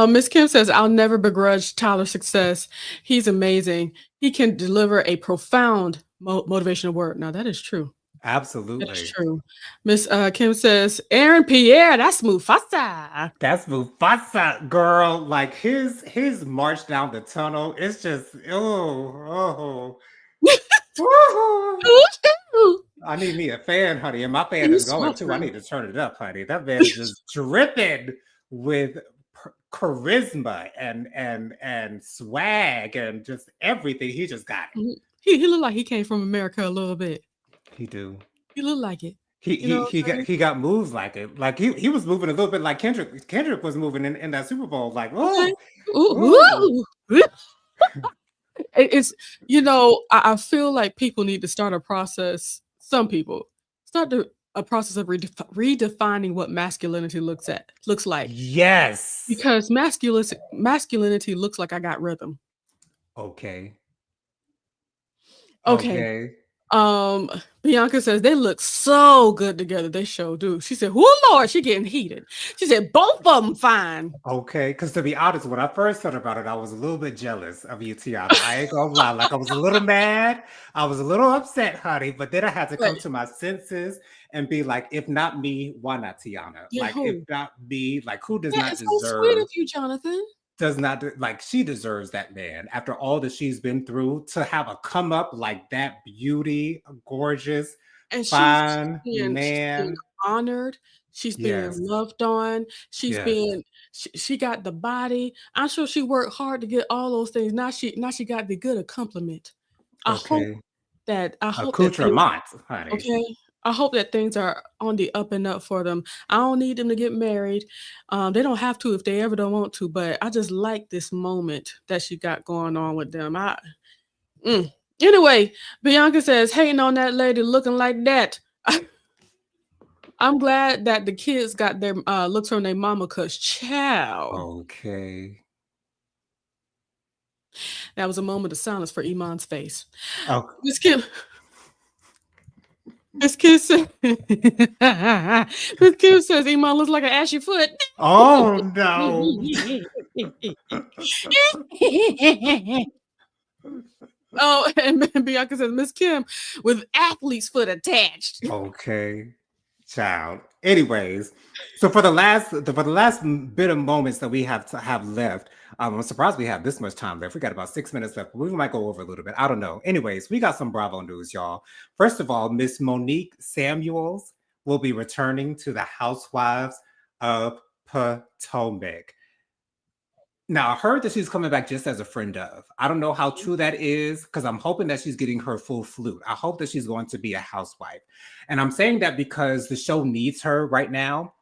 Miss Kim says, "I'll never begrudge Tyler's success. He's amazing. He can deliver a profound motivational word." Now that is true. That is Absolutely. true. Miss, Kim says, "Aaron Pierre, that's Mufasa." That's Mufasa, girl. Like his march down the tunnel. It's just oh. I need me a fan, honey, and my fan is He's going too. I suffering. need to turn it up, honey. That man is just dripping with charisma and swag and just everything. He just got it. Mhm. He looked like he came from America a little bit. He do. He looked like it. He You know he what he I'm got saying? he got moves like it. Like he was moving a little bit like Kendrick. Kendrick was moving in that Super Bowl. Like, Okay. oh, oh, Ooh, ooh. It's I feel like people need to start a process. Some people start a process of redefining what masculinity looks like yes. because masculinity looks like I got rhythm. Okay. Okay. Okay. Um, Bianca says they look so good together. They sure do. She said, "Whoo, Lord, she getting heated." She said, "Both of them fine." Okay, because to be honest, when I first heard about it, I was a little bit jealous of you, Tiana. I ain't gonna lie. Like I was a little mad, I was a little upset, honey. But then I had to But come to my senses and be like, if not me, why not Tiana? yeah, Like, if who? not me, like who does That not is so sweet deserve of you, Jonathan. like she deserves that man after all that she's been through to have a come up like that beauty, gorgeous, And fine she's being man. honored, she's being Yes, loved on, she's yes, being she got the body. I'm sure she worked hard to get all those things. Now she got the good a compliment. I hope okay. I hope that things Accoutrement, honey. okay? I hope that things are on the up and up for them. I don't need them to get married. They don't have to if they ever don't want to, but I just like this moment that she got going on with them. Mm. Anyway, Bianca says, hating on that lady looking like that. I'm glad that the kids got their looks from their mama, cause chow. Okay. That was a moment of silence for Iman's face. Oh, Miss Kim, Miss Kim said, Miss Kim says Iman looks like an ashy foot. oh no. Oh, and Bianca says Miss Kim with athlete's foot attached. Okay. Child. Anyways, so for the last bit of moments that we have to have left, I'm surprised we have this much time left. We got about 6 minutes left. We might go over a little bit. I don't know. Anyways, we got some Bravo news, y'all. First of all, Miss Monique Samuels will be returning to the Housewives of Potomac. Now, I heard that she's coming back just as a friend of. I don't know how true that is because I'm hoping that she's getting her full flute. I hope that she's going to be a housewife. And I'm saying that because the show needs her right now.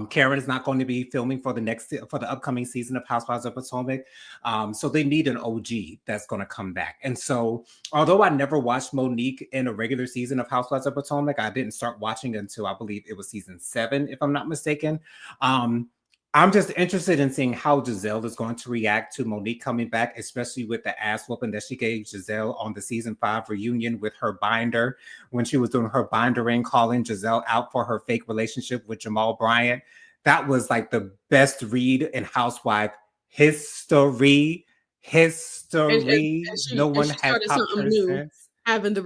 Karen is not going to be filming for the upcoming season of Housewives of Potomac. So they need an OG that's going to come back. And so, although I never watched Monique in a regular season of Housewives of Potomac, I didn't start watching until I believe it was season 7, if I'm not mistaken. Um, I'm just interested in seeing how Giselle is going to react to Monique coming back, especially with the ass whooping that she gave Giselle on the season 5 reunion with her binder when she was doing her bindering, calling Giselle out for her fake relationship with Jamal Bryant. That was like the best read in Housewife history. And History. No one she has started topped something her new, since. having the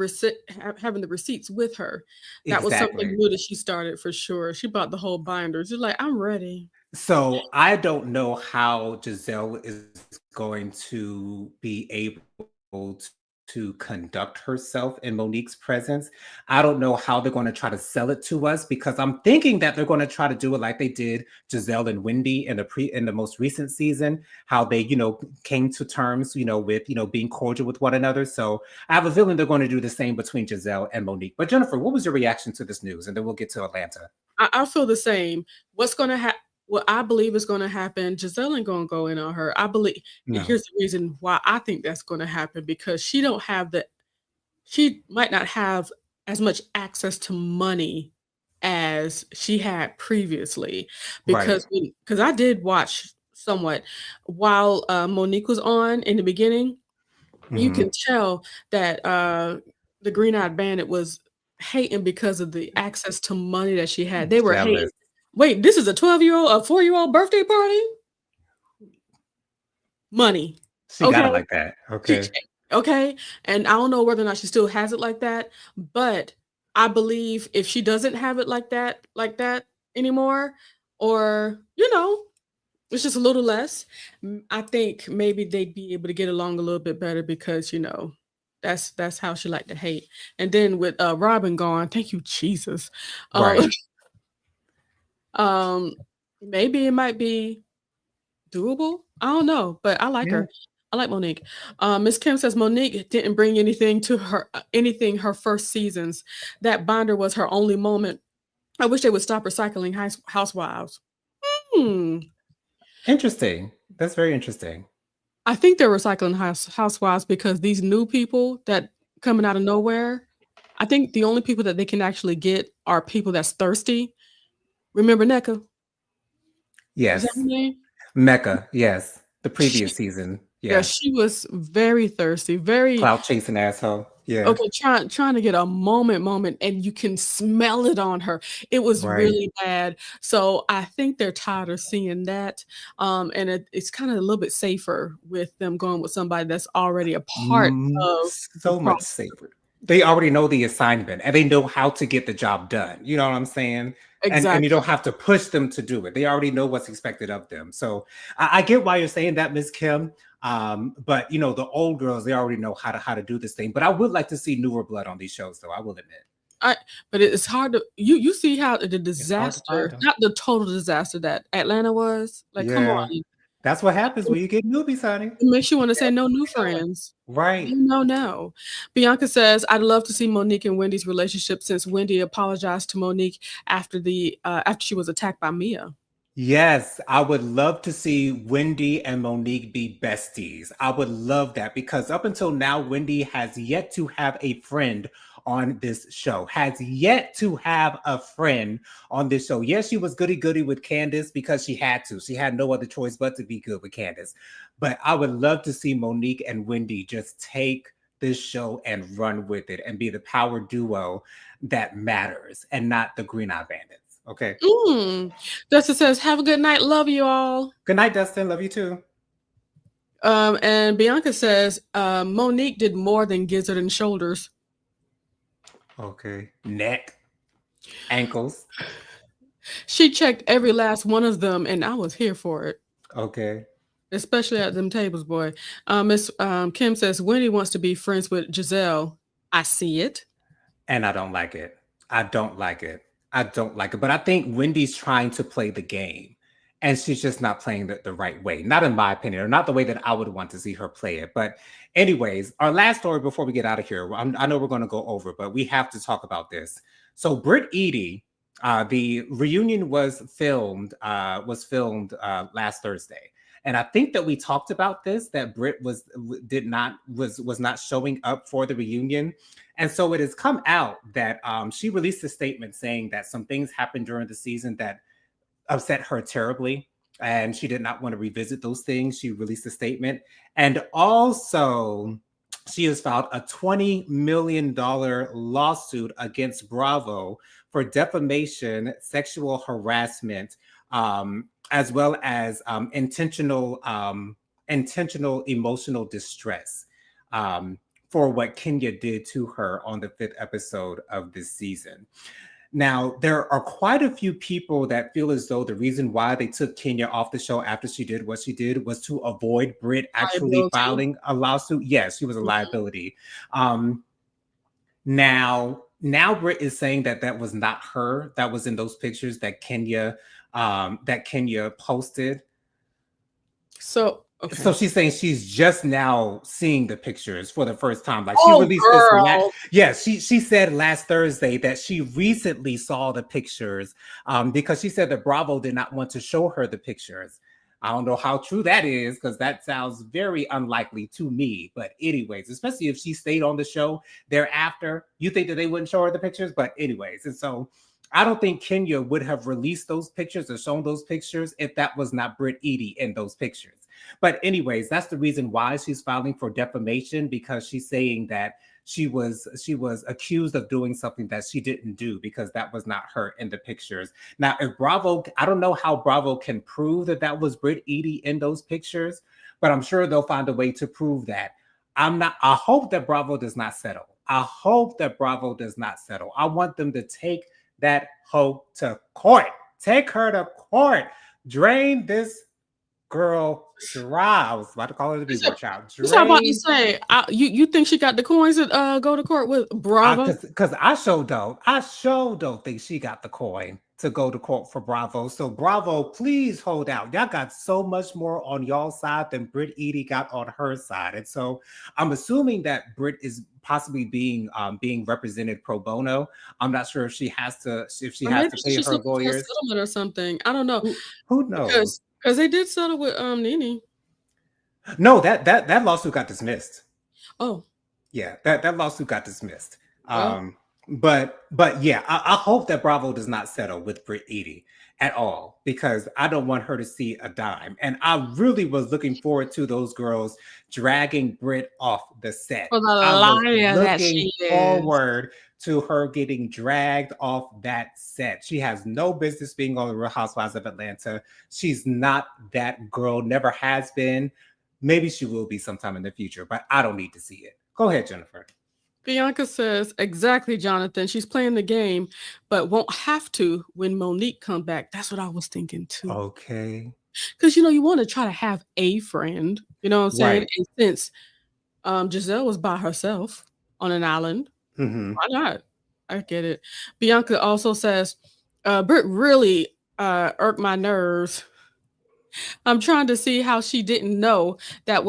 receipts with her. That was something Exactly. new that she started for sure. She bought the whole binder. She's like, "I'm ready." So I don't know how Giselle is going to be able to conduct herself in Monique's presence. I don't know how they're going to try to sell it to us because I'm thinking that they're going to try to do it like they did Giselle and Wendy in the most recent season, how they, came to terms, with, being cordial with one another. So I have a feeling they're going to do the same between Giselle and Monique. But Jennifer, what was your reaction to this news? And then we'll get to Atlanta. I feel the same. What's gonna happen? What I believe is gonna happen, Giselle ain't gonna go in on her. I believe, and No. here's the reason why I think that's gonna happen because she might not have as much access to money as she had previously Right. because I did watch somewhat while Monique was on in the beginning. You Hmm. can tell that the Green Eyed Bandit was hating because of the access to money that she had. They were hating. Jealous. Wait, this is a 12-year-old, a 4-year-old birthday party? Money. She got it Okay. like that. She Okay. okay, and I don't know whether or not she still has it like that, but I believe if she doesn't have it like that anymore, or, it's just a little less, I think maybe they'd be able to get along a little bit better because, that's how she liked to hate. And then with, Robin gone, thank you, Jesus. Um, Right. um, maybe it might be doable? I don't know, but I like Yeah. her. I like Monique. Miss Kim says Monique didn't bring anything her first seasons. That binder was her only moment. I wish they would stop recycling housewives. Hmm. Interesting. That's very interesting. I think they're recycling housewives because these new people that coming out of nowhere, I think the only people that they can actually get are people that's thirsty. Remember NECA? Is that her Yes. name? Mecca. Yes. The previous season. Yeah, Yes. she was very thirsty, very Clout chasing asshole. Yeah. okay, trying to get a moment, and you can smell it on her. It was Right. really bad. So, I think they're tired of seeing that, and it's kinda a little bit safer with them going with somebody that's already a part of the So much process. safer. They already know the assignment and they know how to get the job done. You know what I'm saying? And you Exactly. don't have to push them to do it. They already know what's expected of them. So I get why you're saying that, Ms. Kim. But the old girls, they already know how to do this thing. But I would like to see newer blood on these shows, though. I will admit. I but it's hard to you see how the It's hard to find disaster, them. not the total disaster that Atlanta was, like, come Yeah. on. That's what happens when you get newbies, honey. It makes you wanna say, "No new They know it. friends." Right. No, no, no. Bianca says, "I'd love to see Monique and Wendy's relationship since Wendy apologized to Monique after she was attacked by Mia." Yes, I would love to see Wendy and Monique be besties. I would love that because up until now, Wendy has yet to have a friend on this show, has yet to have a friend on this show. Yes, she was goody goody with Candace because she had to. She had no other choice but to be good with Candace. But I would love to see Monique and Wendy just take this show and run with it and be the power duo that matters and not the Green Eye Bandits. Okay. Mm. Dustin says, "Have a good night. Love you all." Good night, Dustin. Love you too. And Bianca says, "Monique did more than gizzard and shoulders." Okay. Neck. Ankles. She checked every last one of them, and I was here for it, Okay. especially at them tables, boy. Miss Kim says Wendy wants to be friends with Giselle. I see it. And I don't like it. I don't like it. I don't like it. But I think Wendy's trying to play the game and she's just not playing the right way. Not in my opinion, or not the way that I would want to see her play it. But, anyways, our last story before we get out of here, I know we're going to go over, but we have to talk about this. So, Britt Eady, the reunion was filmed last Thursday. And I think that we talked about this that Britt was not showing up for the reunion, and so it has come out that she released a statement saying that some things happened during the season that upset her terribly. And she did not want to revisit those things. She released a statement. And also, she has filed a $20 million lawsuit against Bravo for defamation, sexual harassment, as well as intentional emotional distress. For what Kenya did to her on the fifth episode of this season. Now, there are quite a few people that feel as though the reason why they took Kenya off the show after she did what she did was to avoid Britt actually Liability. filing a lawsuit. Yes, she was a liability. Um, now Britt is saying that that was not her. That was in those pictures that Kenya posted. So okay. So she's saying she's just now seeing the pictures for the first time. Like she Oh, released this girl. yes, she said last Thursday that she recently saw the pictures because she said that Bravo did not want to show her the pictures. I don't know how true that is because that sounds very unlikely to me. But anyways, especially if she stayed on the show thereafter, you think that they wouldn't show her the pictures. But anyways, and so I don't think Kenya would have released those pictures or shown those pictures if that was not Britt Eady in those pictures. But anyways, that's the reason why she's filing for defamation because she's saying that she was accused of doing something that she didn't do because that was not her in the pictures. Now, if Bravo, I don't know how Bravo can prove that that was Britt Eady in those pictures, but I'm sure they'll find a way to prove that. I hope that Bravo does not settle. I hope that Bravo does not settle. I want them to take that hoe to court. Take her to court. Drain this girl dry. I was about to call her the B word child. That's what I'm about to Drain. say. You think she got the coins to go to court with Bravo? Because I sure don't think she got the coin to go to court for Bravo. So Bravo, please hold out. Y'all got so much more on y'all side than Britt Eady got on her side, and so I'm assuming that Britt is possibly being represented pro bono. I'm not sure if she has to Or maybe pay she's her looking for a lawyers. settlement or something. I don't know Who knows? because they did settle with Nene. No, that lawsuit got dismissed. Oh, Yeah, that lawsuit got dismissed. well, But yeah, I hope that Bravo does not settle with Britt Eady at all because I don't want her to see a dime. And I really was looking forward to those girls dragging Britt off the set. for the I was liar that looking she is. forward to her getting dragged off that set. She has no business being on the Real Housewives of Atlanta. She's not that girl, never has been. Maybe she will be sometime in the future, but I don't need to see it. Go ahead, Jennifer. Bianca says, exactly, Jonathan. She's playing the game, but won't have to when Monique come back. That's what I was thinking too. Okay. Because you want to try to have a friend, you know what I'm saying? Right. And since Giselle was by herself on an island, Hmm. why not? I get it. Bianca also says, Britt really irked my nerves. I'm trying to see how she didn't know that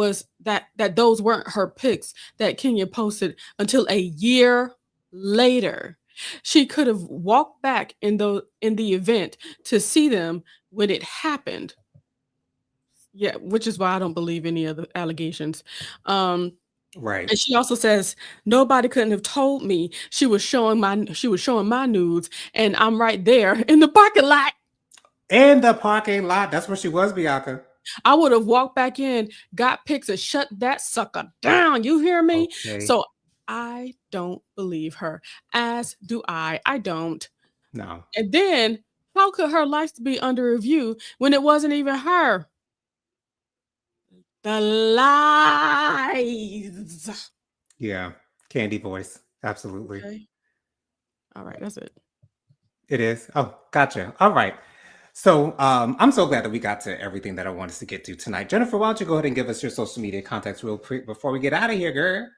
those weren't her pics that Kenya posted until a year later. She could have walked back in the event to see them when it happened. Yeah, which is why I don't believe any of the allegations. Um, Right. and she also says nobody couldn't have told me she was showing my nudes, and I'm right there in the parking lot. In the parking lot. That's where she was, Bianca. I would have walked back in, got pics, and shut that sucker down. You hear me? Okay. So I don't believe her, as do I. I don't. No. And then, how could her life be under review when it wasn't even her? The lies. Yeah. Candy voice. Absolutely. Okay. All right. That's it. It is. Oh, gotcha. All right. So I'm so glad that we got to everything that I wanted to get to tonight. Jennifer, why don't you go ahead and give us your social media contacts real quick before we get out of here, girl?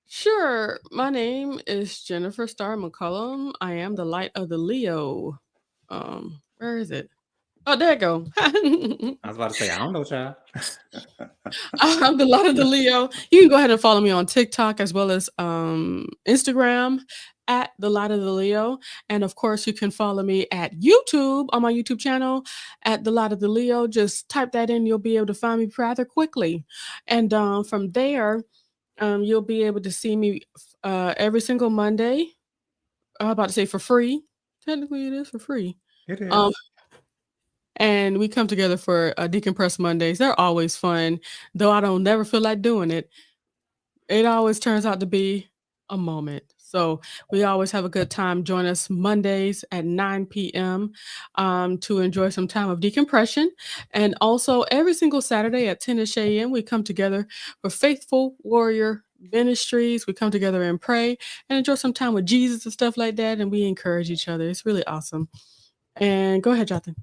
Sure. My name is Jennifer Star McCullum. I am the light of the Leo. Where is it? Oh, there it go. I was about to say, I don't know, child. I'm the light of the Leo. You can go ahead and follow me on TikTok as well as Instagram at the light of the Leo. And of course, you can follow me at YouTube on my YouTube channel at the light of the Leo. Just type that in, you'll be able to find me rather quickly. And from there, you'll be able to see me every single Monday. I'm about to say for free. Technically, it is for free. It Um, is. and we come together for Decompress Mondays. They're always fun, though I don't never feel like doing it. It always turns out to be a moment. So we always have a good time. Join us Mondays at 9 p.m. To enjoy some time of decompression. And also every single Saturday at 10ish a.m. we come together for Faithful Warrior Ministries. We come together and pray and enjoy some time with Jesus and stuff like that. And we encourage each other. It's really awesome. And go ahead, Jonathan.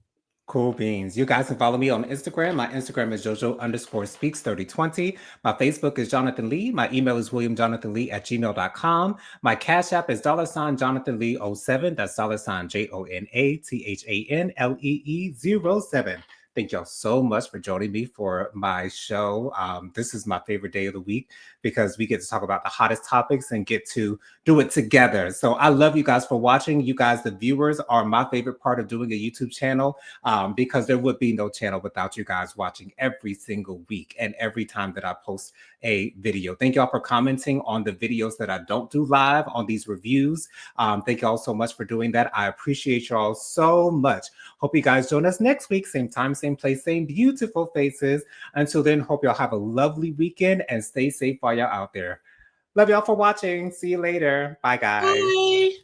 Cool beans. You guys can follow me on Instagram. My Instagram is JoJo_speaks3020. My Facebook is Jonathan Lee. My email is WilliamJonathanLee@gmail.com. My Cash App is $JonathanLee07. That's $JonathанLee07. Thank y'all so much for joining me for my show. This is my favorite day of the week because we get to talk about the hottest topics and get to do it together. So I love you guys for watching. You guys, the viewers, are my favorite part of doing a YouTube channel. Because there would be no channel without you guys watching every single week and every time that I post a video. Thank y'all for commenting on the videos that I don't do live on these reviews. Thank y'all so much for doing that. I appreciate y'all so much. Hope you guys join us next week. Same time, same place, same beautiful faces. Until then, hope y'all have a lovely weekend and stay safe while y'all out there. Love y'all for watching. See you later. Bye, guys. Bye.